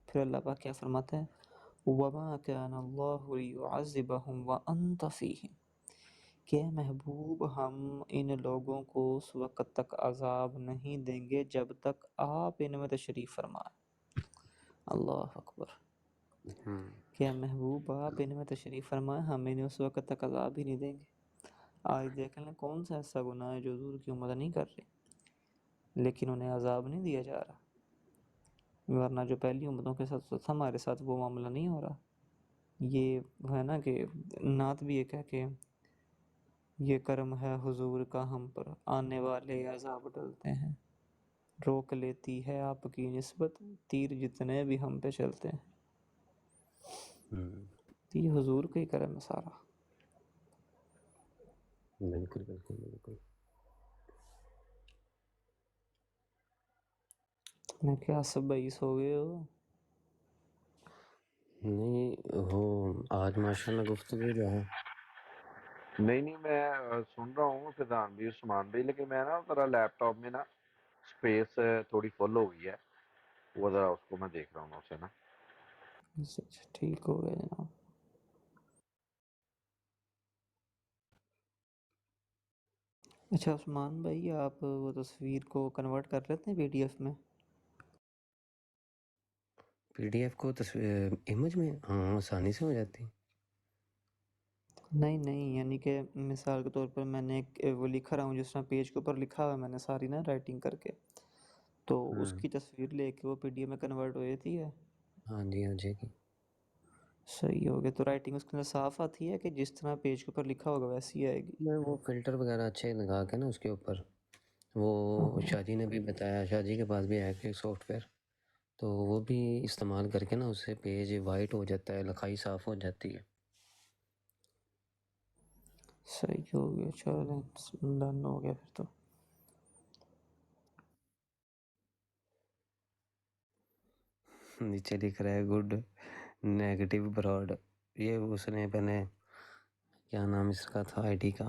پھر اللہ پاک کیا فرماتا ہے وَمَا كَانَ اللَّهُ لِيُعَذِّبَهُمْ وَأَنْتَ فِيهِمْ، کہ محبوب ہم ان لوگوں کو اس وقت تک عذاب نہیں دیں گے جب تک آپ ان میں تشریف فرمائیں۔ اللہ اکبر۔ کہ محبوب آپ ان میں تشریف فرمائیں، ہم انہیں اس وقت تک عذاب ہی نہیں دیں گے۔ آج دیکھ لیں کون سا ایسا گناہ ہے جو حضور کی امت نہیں کر رہی لیکن انہیں عذاب نہیں دیا جا رہا، ورنہ جو پہلی امتوں کے ساتھ ہمارے ساتھ وہ معاملہ نہیں ہو رہا۔ یہ ہے نا کہ نعت بھی ایک ہے کہ یہ کرم ہے حضور کا ہم پر، آنے والے عذاب ڈلتے ہیں، روک لیتی ہے آپ کی نسبت تیر جتنے بھی ہم پہ چلتے ہیں۔ یہ حضور کا ہی کرم ہے سارا۔ بالکل بالکل بالکل۔ میں کیا سب بھائی سو گئے ہو؟ نہیں وہ آج ماشاء اللہ گفتگو جو ہے نہیں میں سن رہا ہوں فیضان بھی عثمان بھی، لیکن میں نا ذرا لیپ ٹاپ میں نا اسپیس تھوڑی فل ہو گئی ہے، وہ ذرا اس کو میں دیکھ رہا ہوں اسے نا۔ اچھا ٹھیک ہو گیا جناب۔ اچھا عثمان بھائی، آپ وہ تصویر کو کنورٹ کر لیتے ہیں پی ڈی ایف میں؟ پی ڈی ایف کو امیج میں ہاں آسانی سے ہو جاتی۔ نہیں یعنی کہ مثال کے طور پر میں نے ایک وہ لکھا رہا ہوں جس طرح پیج کے اوپر لکھا ہوا ہے میں نے ساری نا رائٹنگ کر کے، تو اس کی تصویر لے کے وہ پی ڈی ایف میں کنورٹ ہو جاتی ہے۔ ہاں جی ہو جائے گی۔ صحیح ہو گیا، تو رائٹنگ اس کے اندر صاف آتی ہے کہ جس طرح پیج کے اوپر لکھا ہوگا ویسی ہی آئے گی؟ میں وہ فلٹر وغیرہ اچھے لگا کے نا اس کے اوپر، وہ شاہ جی نے بھی بتایا، شاہ جی کے پاس بھی ہے کہ سافٹ ویئر، تو وہ بھی استعمال کر کے نا اس سے پیج وائٹ ہو جاتا ہے، لکھائی صاف ہو جاتی ہے۔ صحیح ہو گیا، چلیں ڈن ہو گیا پھر تو۔ نیچے لکھ رہا ہے گڈ نیگیٹو براڈ، یہ اس نے پہلے کیا نام اس کا تھا آئی ڈی کا،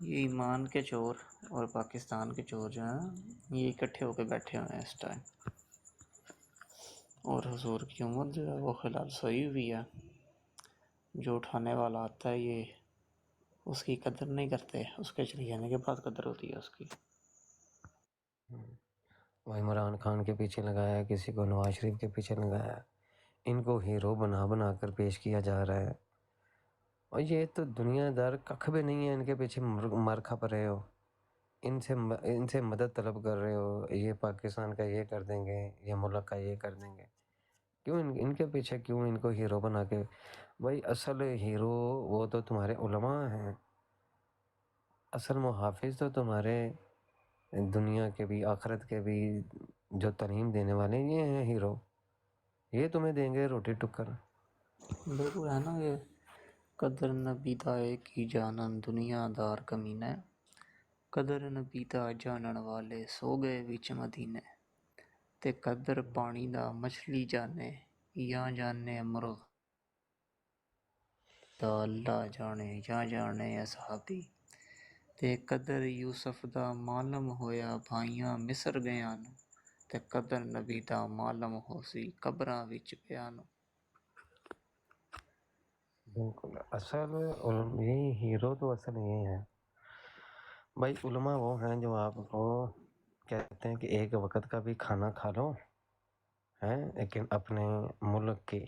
یہ ایمان کے چور اور پاکستان کے چور جو ہیں یہ اکٹھے ہو کے بیٹھے ہوئے ہیں اس ٹائم، اور حضور کی امت جو ہے وہ خلال سوئی ہوئی ہے. جو اٹھانے والا آتا ہے یہ اس کی قدر نہیں کرتے، اس کے چلے جانے کے بعد قدر ہوتی ہے اس کی. وہ عمران خان کے پیچھے لگایا، کسی کو نواز شریف کے پیچھے لگایا، ان کو ہیرو بنا بنا کر پیش کیا جا رہا ہے. اور یہ تو دنیا دار ککھ بھی نہیں ہے، ان کے پیچھے مر کھپ رہے ہو، ان سے مدد طلب کر رہے ہو، یہ پاکستان کا یہ کر دیں گے، یہ ملک کا یہ کر دیں گے. کیوں ان کے پیچھے کیوں ان کو ہیرو بنا کے؟ بھائی اصل ہیرو وہ تو تمہارے علماء ہیں، اصل محافظ تو تمہارے دنیا کے بھی آخرت کے بھی جو تعلیم دینے والے یہ ہیں ہیرو، یہ تمہیں دیں گے روٹی ٹکر. بالکل ہے نا. یہ قدر نبی دائے کی جانن دنیا دار کمینے، قدر نبی دا جانن والے سو گئے وچ مدینے. تے قدر پانی دا مچھلی جانے یا جانے مرغ دا اللہ جانے یا جانے اصحابی. تے قدر یوسف دا معلوم ہویا بھائیاں مصر گیاں نو، تے قدر نبی دا معلوم ہو سی قبراں وچ پیاں نو. بالکل اصل یہ ہیرو تو اصل یہ ہے. بھائی علماء وہ ہیں جو آپ کو کہتے ہیں کہ ایک وقت کا بھی کھانا کھا لو ہیں، لیکن اپنے ملک کی.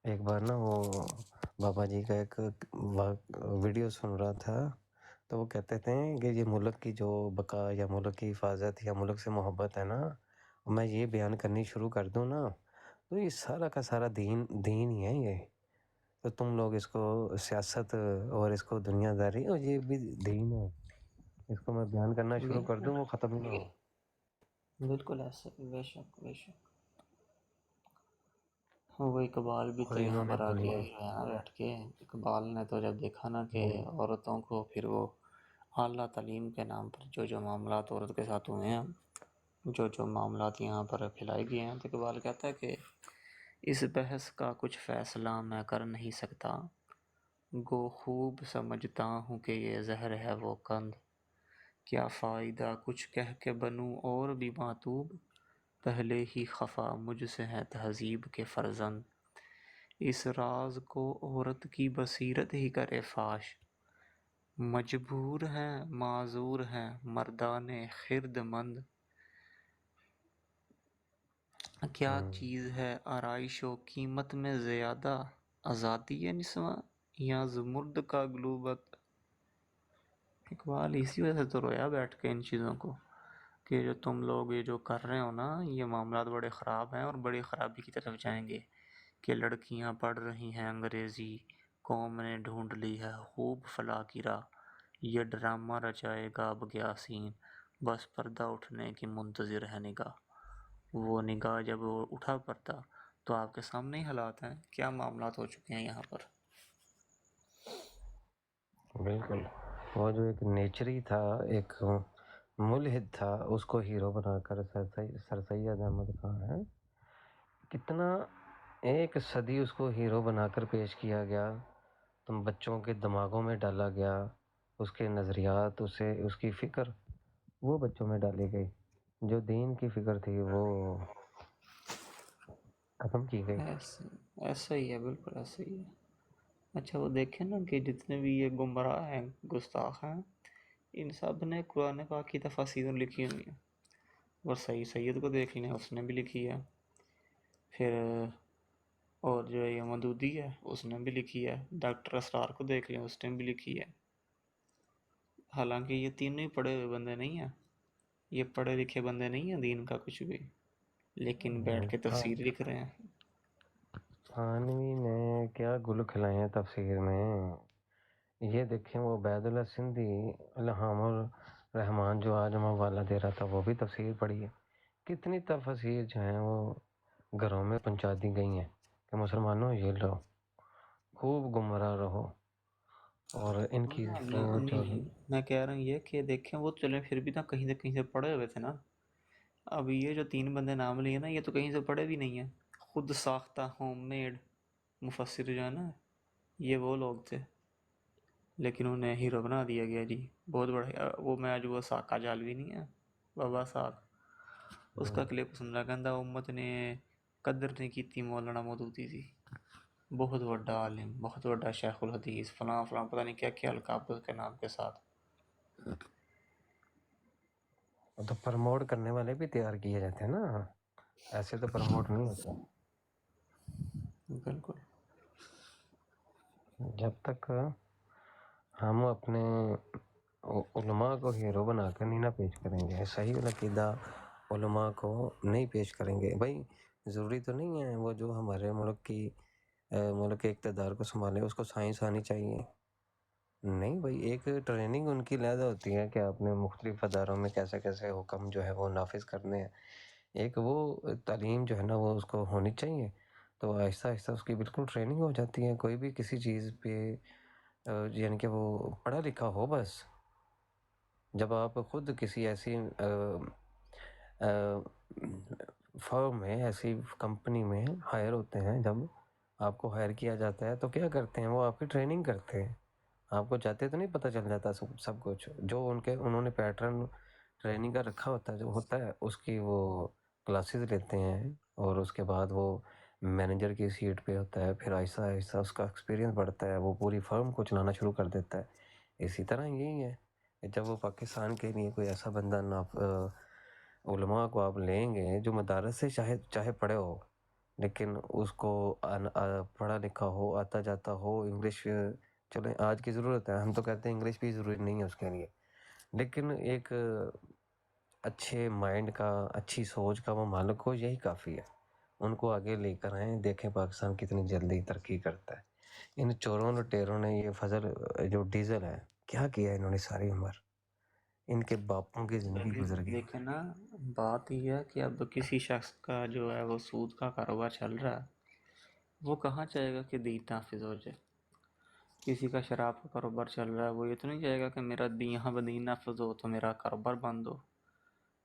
ایک بار نا وہ بابا جی کا ایک ویڈیو سن رہا تھا، تو وہ کہتے تھے کہ یہ ملک کی جو بقا یا ملک کی حفاظت یا ملک سے محبت ہے نا، میں یہ بیان کرنی شروع کر دوں نا تو یہ سارا کا سارا دین ہی ہے. یہ تو تم لوگ اس کو سیاست اور اس کو دنیا داری، اور یہ بھی دین ہے، اس کو میں بیان کرنا شروع کر دوں وہ ختم ہی نہ ہو. بالکل ایسے، بے شک بے شک. وہ اقبال بھی اور تو یہاں انہوں نے پر آ دنیا گیا ہی ہے نا بیٹھ کے. اقبال نے تو جب دیکھا نا کہ عورتوں کو پھر وہ اعلیٰ تعلیم کے نام پر جو معاملات عورت کے ساتھ ہوئے ہیں، جو معاملات یہاں پر پھیلائے گئے ہیں، تو اقبال کہتا ہے کہ اس بحث کا کچھ فیصلہ میں کر نہیں سکتا، گو خوب سمجھتا ہوں کہ یہ زہر ہے وہ قند. کیا فائدہ کچھ کہہ کے بنوں اور بھی ماتوب، پہلے ہی خفا مجھ سے ہے تہذیب کے فرزند. اس راز کو عورت کی بصیرت ہی کرے فاش، مجبور ہیں معذور ہیں مردان خرد مند. کیا چیز ہے آرائش و قیمت میں زیادہ، آزادی نسواں یا زمرد کا گلوبت. اقبال اسی وجہ سے تو رویا بیٹھ کے ان چیزوں کو، کہ جو تم لوگ یہ جو کر رہے ہو نا یہ معاملات بڑے خراب ہیں اور بڑی خرابی کی طرف جائیں گے. کہ لڑکیاں پڑھ رہی ہیں انگریزی، قوم نے ڈھونڈ لی ہے خوب فلاح کی راہ. یہ ڈرامہ رچائے گا اب یاسین، بس پردہ اٹھنے کی منتظر ہے نگاہ. وہ نگاہ جب وہ اٹھا پردہ تو آپ کے سامنے ہی حالات ہیں، کیا معاملات ہو چکے ہیں یہاں پر. بالکل. وہ جو ایک نیچری تھا، ایک ملحد تھا، اس کو ہیرو بنا کر سر سید احمد خان ہے، کتنا ایک صدی اس کو ہیرو بنا کر پیش کیا گیا، تم بچوں کے دماغوں میں ڈالا گیا، اس کے نظریات، اس کی فکر وہ بچوں میں ڈالی گئی، جو دین کی فکر تھی وہ ختم کی گئی. ایسا ہی ہے، بالکل ایسا ہی ہے. اچھا وہ دیکھیں نا کہ جتنے بھی یہ گمراہ ہیں گستاخ ہیں، ان سب نے قرآن پاک کی تفاسیر لکھی ہوئی ہیں. اور صحیح سید کو دیکھ لیں، اس نے بھی لکھی ہے. پھر اور جو یہ مودودی ہے اس نے بھی لکھی ہے. ڈاکٹر اسرار کو دیکھ لیں، اس نے بھی لکھی ہے. حالانکہ یہ تینوں ہی پڑھے ہوئے بندے نہیں ہیں، یہ پڑھے لکھے بندے نہیں ہیں دین کا کچھ بھی، لیکن بیٹھ کے تفسیر لکھ رہے ہیں. تھانوی نے کیا گل کھلائے ہیں تفسیر میں. یہ دیکھیں وہ عبید اللہ سندھی الہام الرحمن جو آج ہمیں والا دے رہا تھا وہ بھی تفسیر پڑھی ہے. کتنی تفسیر جو ہیں وہ گھروں میں پہنچا دی گئی ہیں کہ مسلمانوں یہ لو خوب گمراہ رہو. اور ان کی میں کہہ رہا ہوں یہ کہ دیکھیں وہ چلیں پھر بھی نا کہیں سے پڑھے ہوئے تھے نا. اب یہ جو تین بندے نام لیے نا یہ تو کہیں سے پڑھے بھی نہیں ہیں، خود ساختہ ہوم میڈ مفسر جو ہے نا یہ وہ لوگ تھے. لیکن انہیں ہیرو بنا دیا گیا جی، بہت بڑا۔ وہ میچ وہ ساکا جالوی نہیں ہے، بابا ساک، اس کا کلپ سن رہا، کہندا امت نے قدر نہیں کیتی مولانا مودودی دی، بہت بڑا عالم، بہت بڑا شیخ الحدیث، فلاں فلاں، پتہ نہیں کیا کیا القاب اس کے نام کے ساتھ۔ تو پروموٹ کرنے والے بھی تیار کیے جاتے ہیں نا، ایسے تو پروموٹ نہیں ہوتا۔ بالکل جب تک ہم اپنے علماء کو ہیرو بنا کر نہیں نہ پیش کریں گے، صحیح العقیدہ علماء کو نہیں پیش کریں گے، بھائی ضروری تو نہیں ہے وہ جو ہمارے ملک کے اقتدار کو سنبھالے اس کو سائنس آنی چاہیے، نہیں بھائی، ایک ٹریننگ ان کی علیحدہ ہوتی ہے کہ آپ نے مختلف اداروں میں کیسے کیسے حکم جو ہے وہ نافذ کرنے ہیں، ایک وہ تعلیم جو ہے نا وہ اس کو ہونی چاہیے، تو آہستہ آہستہ اس کی بالکل ٹریننگ ہو جاتی ہے۔ کوئی بھی کسی چیز پہ یعنی کہ وہ پڑھا لکھا ہو، بس جب آپ خود کسی ایسی فرم میں، ایسی کمپنی میں ہائر ہوتے ہیں، جب آپ کو ہائر کیا جاتا ہے تو کیا کرتے ہیں، وہ آپ کی ٹریننگ کرتے ہیں، آپ کو جاتے تو نہیں پتہ چل جاتا سب کچھ، جو انہوں نے پیٹرن ٹریننگ کا رکھا ہوتا ہے اس کی وہ کلاسز لیتے ہیں، اور اس کے بعد وہ مینیجر کی سیٹ پہ ہوتا ہے، پھر آہستہ آہستہ اس کا ایکسپیرینس بڑھتا ہے، وہ پوری فرم کو چلانا شروع کر دیتا ہے۔ اسی طرح یہی ہے کہ جب وہ پاکستان کے لیے کوئی ایسا بندہ علماء کو آپ لیں گے جو مدارس سے چاہے پڑھے ہو، لیکن اس کو پڑھا لکھا ہو، آتا جاتا ہو، انگلش چلیں آج کی ضرورت ہے، ہم تو کہتے ہیں انگلش بھی ضروری نہیں ہے اس کے لیے، لیکن ایک اچھے مائنڈ کا، اچھی سوچ کا وہ مالک ہو، یہی کافی ہے۔ ان کو آگے لے کر آئیں، دیکھیں پاکستان کتنی جلدی ترقی کرتا ہے۔ ان چوروں لٹیروں نے یہ فضل جو ڈیزل ہے کیا کیا انہوں نے ساری عمر، ان کے باپوں کی زندگی گزر گئی۔ دیکھیں نا، بات یہ ہے کہ اب کسی شخص کا جو ہے وہ سود کا کاروبار چل رہا ہے، وہ کہاں چاہے گا کہ دین نافذ ہو جائے؟ کسی کا شراب کا کاروبار چل رہا ہے، وہ یہ تو نہیں چاہے گا کہ میرا یہاں پر دین نافذ ہو تو میرا کاروبار بند ہو۔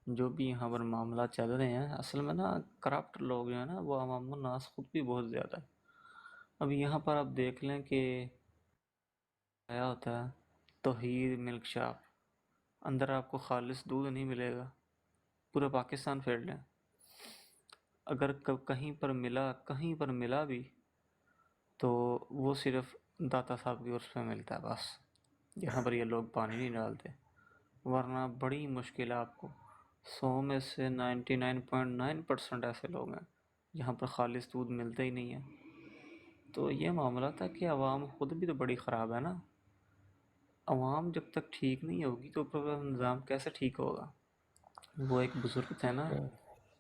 جو بھی یہاں پر معاملات چل رہے ہیں، اصل میں نا کرپٹ لوگ جو ہیں نا وہ عوام الناس خود بھی بہت زیادہ ہے۔ اب یہاں پر آپ دیکھ لیں کہ آیا ہوتا ہے توحید ملک شاپ، اندر آپ کو خالص دودھ نہیں ملے گا، پورا پاکستان پھیر لیں، اگر کہیں پر ملا بھی تو وہ صرف داتا صاحب کی عرف پہ ملتا ہے بس، یہاں پر یہ لوگ پانی نہیں ڈالتے، ورنہ بڑی مشکل ہے آپ کو۔ 100 میں سے 99.9% ایسے لوگ ہیں جہاں پر خالص دودھ ملتا ہی نہیں ہے۔ تو یہ معاملہ تھا کہ عوام خود بھی تو بڑی خراب ہے نا، عوام جب تک ٹھیک نہیں ہوگی تو پھر نظام کیسے ٹھیک ہوگا؟ وہ ایک بزرگ تھے نا،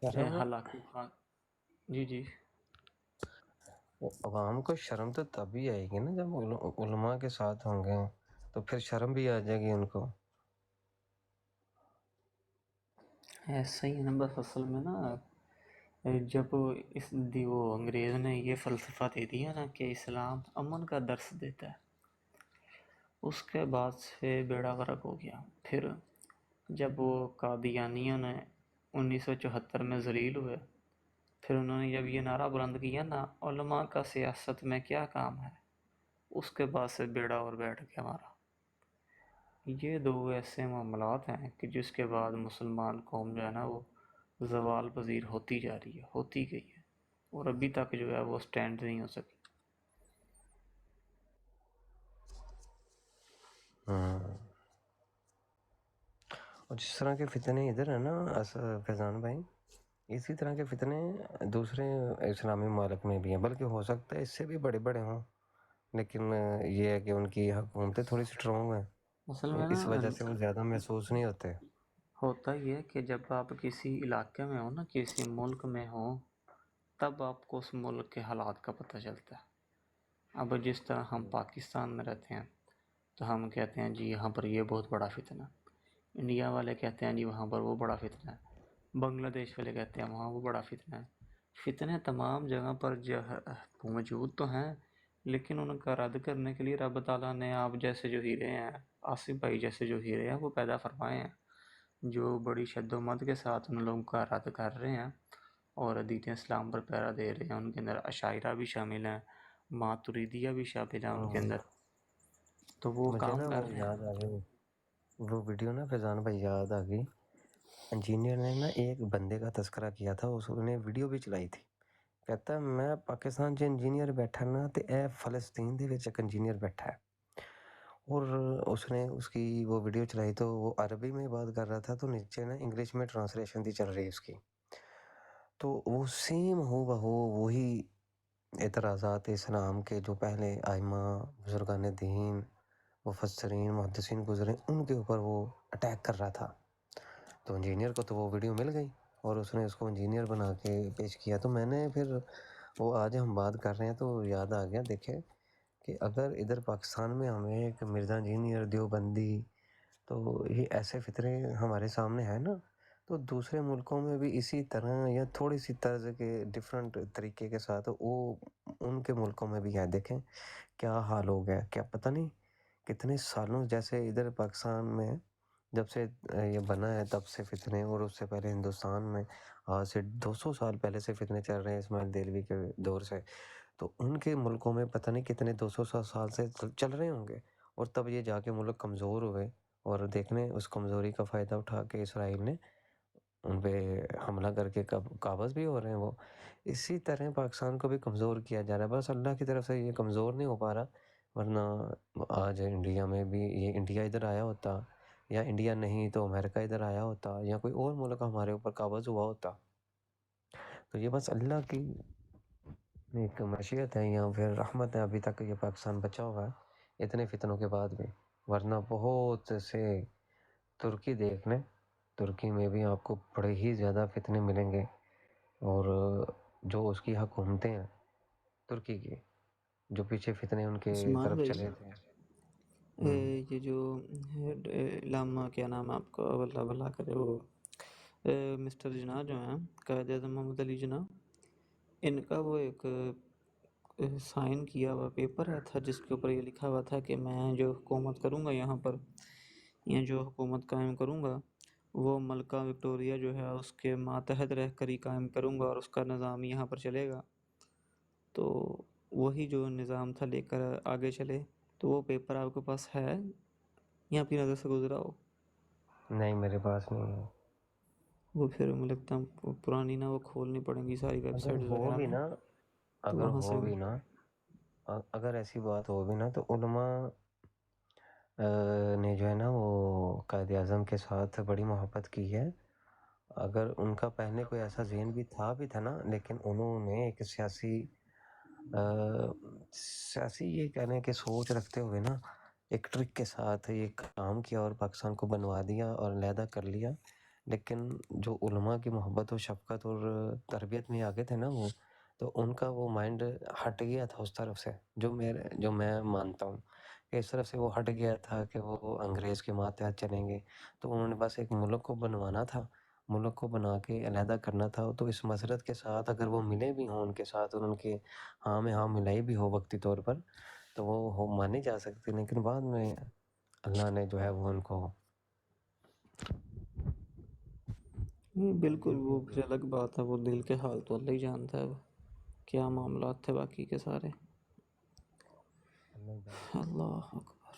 شرم، ہلاکو خان، جی جی، عوام کو شرم تو تبھی آئے گی نا جب علماء کے ساتھ ہوں گے، تو پھر شرم بھی آ جائے گی ان کو۔ ایسا ہی ہے نا، بس اصل میں نا جب وہ انگریز نے یہ فلسفہ دے دیا نا کہ اسلام امن کا درس دیتا ہے، اس کے بعد سے بیڑا غرق ہو گیا۔ پھر جب وہ قادیانیوں نے 1974 میں ذلیل ہوئے، پھر انہوں نے جب یہ نعرہ بلند کیا نا علماء کا سیاست میں کیا کام ہے، اس کے بعد سے بیڑا اور بیٹھ گیا ہمارا۔ یہ دو ایسے معاملات ہیں کہ جس کے بعد مسلمان قوم جو ہے نا وہ زوال پذیر ہوتی جا رہی ہے، ہوتی گئی ہے، اور ابھی تک جو ہے وہ سٹینڈ نہیں ہو سکی۔ اور جس طرح کے فتنے ادھر ہیں نا فیضان بھائی، اسی طرح کے فتنے دوسرے اسلامی ممالک میں بھی ہیں، بلکہ ہو سکتا ہے اس سے بھی بڑے بڑے ہوں، لیکن یہ ہے کہ ان کی حکومتیں تھوڑی سٹرونگ ہیں، اصل میں نا اس وجہ سے وہ زیادہ محسوس نہیں ہوتے۔ ہوتا ہی ہے کہ جب آپ کسی علاقے میں ہو نا، کسی ملک میں ہو، تب آپ کو اس ملک کے حالات کا پتہ چلتا ہے۔ اب جس طرح ہم پاکستان میں رہتے ہیں تو ہم کہتے ہیں جی یہاں پر یہ بہت بڑا فتنہ، انڈیا والے کہتے ہیں جی وہاں پر وہ بڑا فتنہ ہے، بنگلہ دیش والے کہتے ہیں وہاں وہ بڑا فتنہ ہے۔ فتنے تمام جگہ پر موجود تو ہیں، لیکن ان کا رد کرنے کے لیے رب تعالیٰ نے آپ جیسے جو ہیرے ہیں، آصف بھائی جیسے جو ہیرے ہیں وہ پیدا فرمائے ہیں، جو بڑی شد و مد کے ساتھ ان لوگوں کا رد کر رہے ہیں اور دین اسلام پر پہرا دے رہے ہیں۔ ان کے اندر عشائرہ بھی شامل ہیں، ماتریدیہ بھی شامل ہیں ان کے اندر۔ تو وہ مجھے کام نا کر وہ رہے ہیں. یاد آ گئی وہ ویڈیو نا فیضان بھائی یاد آ گئی. انجینئر نے نا ایک بندے کا تذکرہ کیا تھا, اس نے ویڈیو بھی چلائی تھی. کہتا ہے میں پاکستان 'ਚ انجینئر بیٹھا نا ਤੇ ਇਹ فلسطین ਦੇ ਵਿੱਚ ਇੱਕ انجینئر بیٹھا ہے. اور اس نے اس کی وہ ویڈیو چلائی تو وہ عربی میں بات کر رہا تھا, تو نیچے نا انگلش میں ٹرانسلیشن تھی چل رہی اس کی. تو وہ سیم ہو بہو وہی اعتراضات اسلام کے جو پہلے آئمہ بزرگان دین مفسرین محدثین گزرے ان کے اوپر وہ اٹیک کر رہا تھا. تو انجینئر کو تو وہ ویڈیو مل گئی اور اس نے اس کو انجینئر بنا کے پیش کیا. تو میں نے پھر وہ آج ہم بات کر رہے ہیں تو یاد آ گیا, دیکھے کہ اگر ادھر پاکستان میں ہمیں ایک مرزا انجینئر دیوبندی تو یہ ایسے فطرے ہمارے سامنے ہیں نا, تو دوسرے ملکوں میں بھی اسی طرح یا تھوڑی سی طرز کے ڈفرینٹ طریقے کے ساتھ وہ ان کے ملکوں میں بھی ہے. دیکھیں کیا حال ہو گیا, کیا پتہ نہیں کتنے سالوں جیسے ادھر پاکستان میں جب سے یہ بنا ہے تب سے فتنے, اور اس سے پہلے ہندوستان میں آج سے 200 سال پہلے سے فتنے چل رہے ہیں اسماعیل دہلوی کے دور سے. تو ان کے ملکوں میں پتہ نہیں کتنے 200 سال سے چل رہے ہوں گے, اور تب یہ جا کے ملک کمزور ہوئے, اور دیکھنے اس کمزوری کا فائدہ اٹھا کے اسرائیل نے ان پہ حملہ کر کے قابض بھی ہو رہے ہیں. وہ اسی طرح پاکستان کو بھی کمزور کیا جا رہا ہے, بس اللہ کی طرف سے یہ کمزور نہیں ہو پا رہا, ورنہ آج انڈیا میں بھی یہ انڈیا ادھر آیا ہوتا, یا انڈیا نہیں تو امریکہ ادھر آیا ہوتا, یا کوئی اور ملک ہمارے اوپر قابض ہوا ہوتا. تو یہ بس اللہ کی ایک مشیت ہے یا پھر رحمت ہے, ابھی تک یہ پاکستان بچا ہوا ہے اتنے فتنوں کے بعد بھی. ورنہ بہت سے ترکی دیکھ لیں, ترکی میں بھی آپ کو بڑے ہی زیادہ فتنے ملیں گے, اور جو اس کی حکومتیں ہیں ترکی کی, جو پیچھے فتنے ان کے عثمان طرف بھائی, چلے تھے. یہ جو علامہ کیا نام ہے آپ کا, اللہ بھلا کرے, وہ مسٹر جناح جو ہیں قائد اعظم محمد علی جناح, ان کا وہ ایک سائن کیا ہوا پیپر ہے تھا جس کے اوپر یہ لکھا ہوا تھا کہ میں جو حکومت کروں گا یہاں پر, یا جو حکومت قائم کروں گا وہ ملکہ وکٹوریہ جو ہے اس کے ماتحت رہ کر ہی قائم کروں گا, اور اس کا نظام یہاں پر چلے گا. تو وہی جو نظام تھا لے کر آگے چلے. تو وہ پیپر آپ کے پاس ہے یا آپ کی نظر سے گزرا ہو؟ نہیں میرے پاس نہیں ہے. وہ پھر مجھے لگتا ہے پرانی نا وہ کھولنی پڑیں گی ساری ویب اگر سائٹس ہو وغیرہ بھی میں, نا تو اگر وہاں سے. ہو بھی نا اگر ایسی بات ہو بھی نا تو علماء نے جو ہے نا وہ قائد اعظم کے ساتھ بڑی محبت کی ہے. اگر ان کا پہلے کوئی ایسا ذہن بھی تھا نا, لیکن انہوں نے ایک سیاسی یہ کہنے کہ سوچ رکھتے ہوئے نا ایک ٹرک کے ساتھ یہ کام کیا اور پاکستان کو بنوا دیا اور علیحدہ کر لیا. لیکن جو علماء کی محبت و شفقت اور تربیت میں آگے تھے نا وہ, تو ان کا وہ مائنڈ ہٹ گیا تھا اس طرف سے, جو میں مانتا ہوں کہ اس طرف سے وہ ہٹ گیا تھا کہ وہ انگریز کے ماتحت چلیں گے. تو انہوں نے بس ایک ملک کو بنوانا تھا, ملک کو بنا کے علیحدہ کرنا تھا. تو اس مسرت کے ساتھ اگر وہ ملے بھی ہوں ان کے ساتھ, اور ان کے ہاں میں ہاں ملائی بھی ہو وقتی طور پر, تو وہ مانی جا سکتی. لیکن بعد میں اللہ نے جو ہے وہ ان کو بالکل, وہ پھر الگ بات ہے, وہ دل کے حال تو اللہ ہی جانتا ہے کیا معاملات تھے باقی کے سارے. اللہ ہی جانتا اللہ اکبر.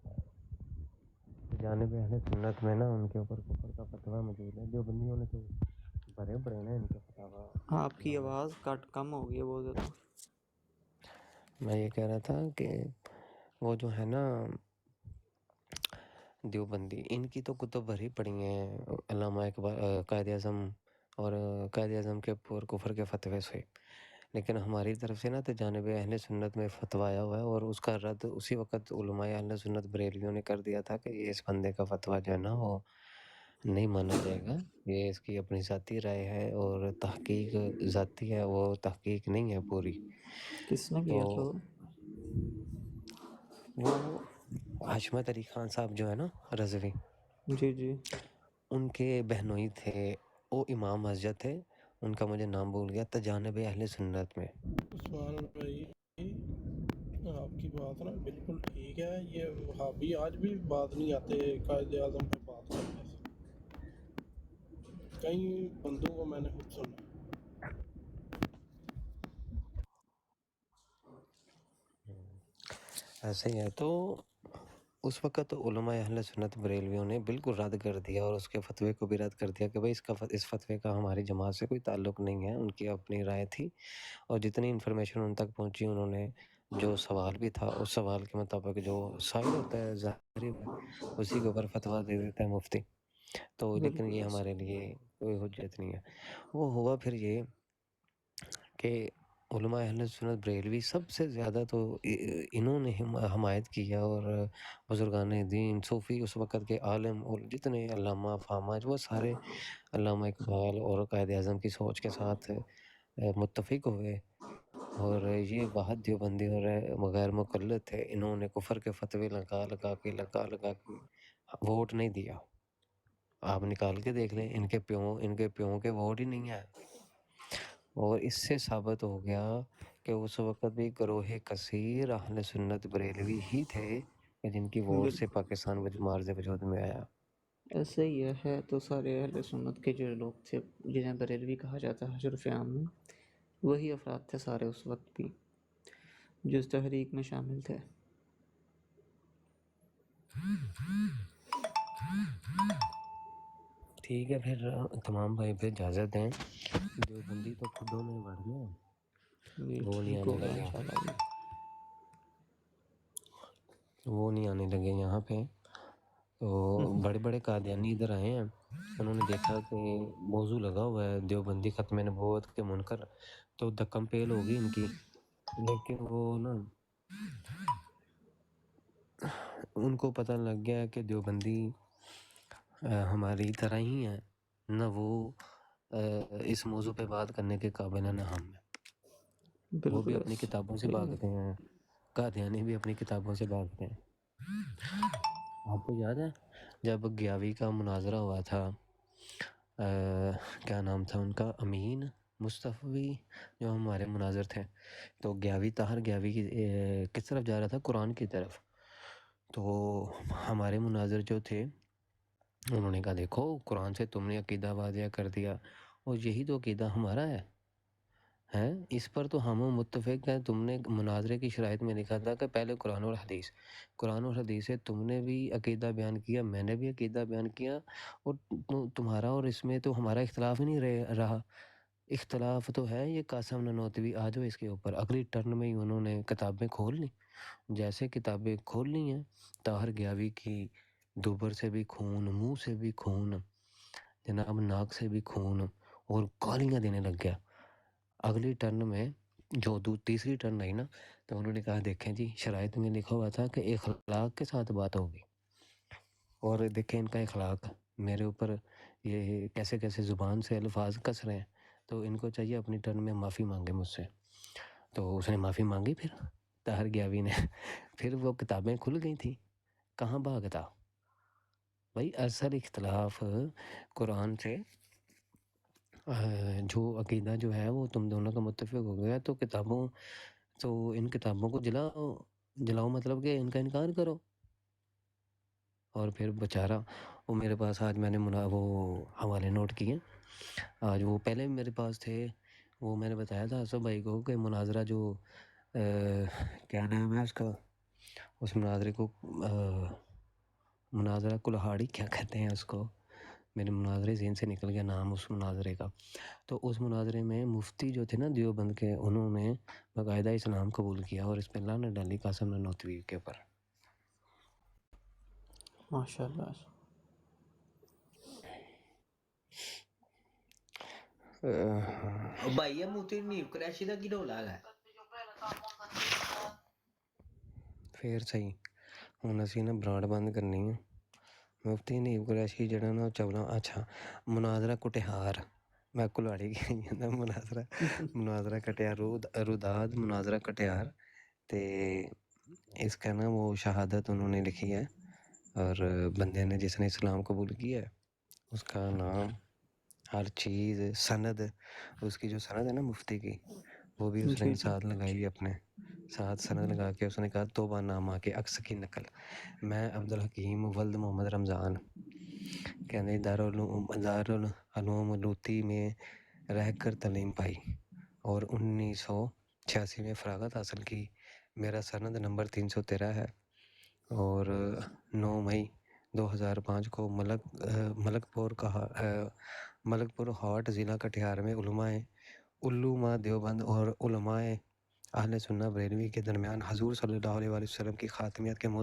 ہے. جانب اہل سنت میں نا ان کے اوپر کفر کا فتویٰ موجود ہے. جو بندیوں نے تو بھرے پڑے نا ان کے فتاویٰ. آپ کی آواز کم ہو گئی ہے بہت زیادہ. میں یہ کہہ رہا تھا کہ وہ جو ہے نا دیوبندی, ان کی تو کتب بھری پڑی ہیں علامہ اقبال, قائد اعظم اور قائد اعظم کے پر کفر کے فتوے سے. لیکن ہماری طرف سے نا تو جانب اہل سنت میں فتویٰ آیا ہوا ہے, اور اس کا رد اسی وقت علماء اہل سنت بریلویوں نے کر دیا تھا کہ یہ اس بندے کا فتویٰ جو ہے نا وہ نہیں مانا جائے گا, یہ اس کی اپنی ذاتی رائے ہے اور تحقیق ذاتی ہے, وہ تحقیق نہیں ہے پوری. کس نے تو کیا تھا وہ؟ وہ حشمت علی خان صاحب جو ہے نا رضوی, جی جی. ان کے بہنوئی تھے, وہ امام مسجد تھے, ان کا مجھے نام بھول گیا, تجانب اہل سنت میں. عثمان بھائی آپ کی بات نا بالکل ٹھیک ہے. یہ وہابی آج بھی بات نہیں آتے قائد اعظم پہ بات کرنے سے. کئی بندوں کو میں نے خود سنا. ایسے ہی ہے. تو اس وقت علماء اہل سنت بریلویوں نے بالکل رد کر دیا اور اس کے فتوے کو بھی رد کر دیا کہ بھائی اس فتوے کا ہماری جماعت سے کوئی تعلق نہیں ہے. ان کی اپنی رائے تھی اور جتنی انفارمیشن ان تک پہنچی انہوں نے جو سوال بھی تھا اس سوال کے مطابق جو سائل ہوتا ہے ظاہری اسی کے اوپر فتویٰ دے دیتا ہے مفتی. تو لیکن یہ بالکل ہمارے لیے کوئی حجت نہیں ہے. وہ ہوا پھر یہ کہ علماء اہل سنت بریلوی سب سے زیادہ تو انہوں نے حمایت کیا اور بزرگان دین صوفی اس وقت کے عالم اور جتنے علامہ فامج وہ سارے علامہ اقبال اور قائد اعظم کی سوچ کے ساتھ متفق ہوئے. اور یہ واحد دیوبندی اور غیر مقلد تھے. انہوں نے کفر کے فتوے لگا کے ووٹ نہیں دیا. آپ نکال کے دیکھ لیں ان کے پیوں کے ووٹ ہی نہیں آئے. اور اس سے ثابت ہو گیا کہ اس وقت بھی گروہ کثیر اہل سنت بریلوی ہی تھے کہ جن کی ووٹ سے بالکل پاکستان مارز وجود میں آیا. ایسے ہی ہے. تو سارے اہل سنت کے جو لوگ تھے جنہیں بریلوی کہا جاتا ہے حشر عام میں، وہی افراد تھے سارے اس وقت بھی جو اس تحریک میں شامل تھے. ٹھیک ہے پھر تمام بھائی پہ اجازت دیں. دیوبندی تو خودوں میں بڑھ گئے، جی وہ نہیں ٹھیک آنے ہوگا لگے انشاءاللہ جی. یہاں پہ. تو بڑے بڑے قادیانی ادھر آئے ہیں. انہوں نے دیکھا کہ موضوع لگا ہوا ہے دیوبندی ختم نبوت کے منکر، تو دکم پیل ہوگی ان کی. لیکن وہ نا ان کو پتہ لگ گیا کہ دیوبندی ہماری طرح ہی ہیں، نہ وہ اس موضوع پہ بات کرنے کے قابل ہیں نہ ہم ہیں. وہ بھی بالکل اپنی کتابوں سے صحیح ہے. بھاگتے ہیں، قادیانی بھی اپنی کتابوں سے بھاگتے ہیں. آپ کو یاد ہے جب گیاوی کا مناظرہ ہوا تھا، کیا نام تھا ان کا، امین مصطفی، جو ہمارے مناظر تھے. تو گیاوی طاہر گیاوی کی کس طرف جا رہا تھا؟ قرآن کی طرف. تو ہمارے مناظر جو تھے انہوں نے کہا دیکھو قرآن سے تم نے عقیدہ واضح کر دیا اور یہی تو عقیدہ ہمارا ہے. اس پر تو ہم متفق ہیں. تم نے مناظرے کی شرائط میں لکھا تھا کہ پہلے قرآن اور حدیث سے تم نے بھی عقیدہ بیان کیا، میں نے بھی عقیدہ بیان کیا، اور تمہارا اور اس میں تو ہمارا اختلاف ہی نہیں رہا. اختلاف تو ہے یہ قاسم نانوتوی، آ جاؤ اس کے اوپر. اگلی ٹرن میں ہی انہوں نے کتابیں کھول لی. جیسے کتابیں کھول لی ہیں، طاہر گیاوی کی دوبر سے بھی خون، منہ سے بھی خون، جناب ناک سے بھی خون، اور گالیاں دینے لگ گیا. اگلی ٹرن میں جو تیسری ٹرن آئی نا، تو انہوں نے کہا دیکھیں جی شرائط میں لکھا ہوا تھا کہ اخلاق کے ساتھ بات ہوگی، اور دیکھیں ان کا اخلاق میرے اوپر یہ کیسے کیسے زبان سے الفاظ کس رہے ہیں. تو ان کو چاہیے اپنی ٹرن میں معافی مانگے مجھ سے. تو اس نے معافی مانگی پھر طاہر گیاوی نے. پھر وہ کتابیں کھل گئی تھیں. کہاں بھاگتا بھائی؟ اصل اختلاف قرآن سے جو عقیدہ جو ہے وہ تم دونوں کا متفق ہو گیا، تو ان کتابوں کو جلاؤ مطلب کہ ان کا انکار کرو. اور پھر بیچارہ وہ میرے پاس آج میں نے وہ حوالے نوٹ کیے. آج وہ پہلے بھی میرے پاس تھے. وہ میں نے بتایا تھا سب بھائی کو کہ مناظرہ جو کیا نام ہے اس کا، اس مناظرے کو مناظرہ کلہاڑی کیا کہتے ہیں اس کو، میرے مناظرے ذہن سے نکل گیا نام اس مناظرے کا. تو اس مناظرے میں مفتی جو تھے نا دیوبند کے، انہوں نے باقاعدہ اسلام قبول کیا اور اس پہ لعنت ڈالی قاسم نانوتوی کے اوپر. ماشاء اللہ. بھائی موتی نیو کریشی دا کی ڈولا ہے. پھر صحیح ہن اسی نا برانڈ بند کرنی ہے. مفتی نیب قریشی جڑا نا چولا. اچھا مناظرہ کٹہار، میں کلاڑی گئی جانا. مناظرہ کٹیار روداد مناظرہ کٹیار. تے اس کا نا وہ شہادت انہوں نے لکھی ہے، اور بندے نے جس نے اسلام قبول کیا ہے اس کا نام، ہر چیز، سند، اس کی جو سند ہے نا مفتی کی، وہ بھی اس جی نے جی. ساتھ لگائی اپنے ساتھ سند لگا کے. اس نے کہا توبہ نامہ کے عکس کی نقل، میں عبدالحکیم ولد محمد رمضان کہنے دارالعلوم لوتی میں رہ کر تعلیم پائی اور 1986 میں فراغت حاصل کی. میرا سند نمبر 313 ہے، اور 9 مئی 2005 کو ملک پور ہاٹ ضلع کٹیہار میں علماء دیوبند اور علماء اہل سنت بریلوی کے درمیان حضور صلی اللہ علیہ وسلم کی خاتمیت کے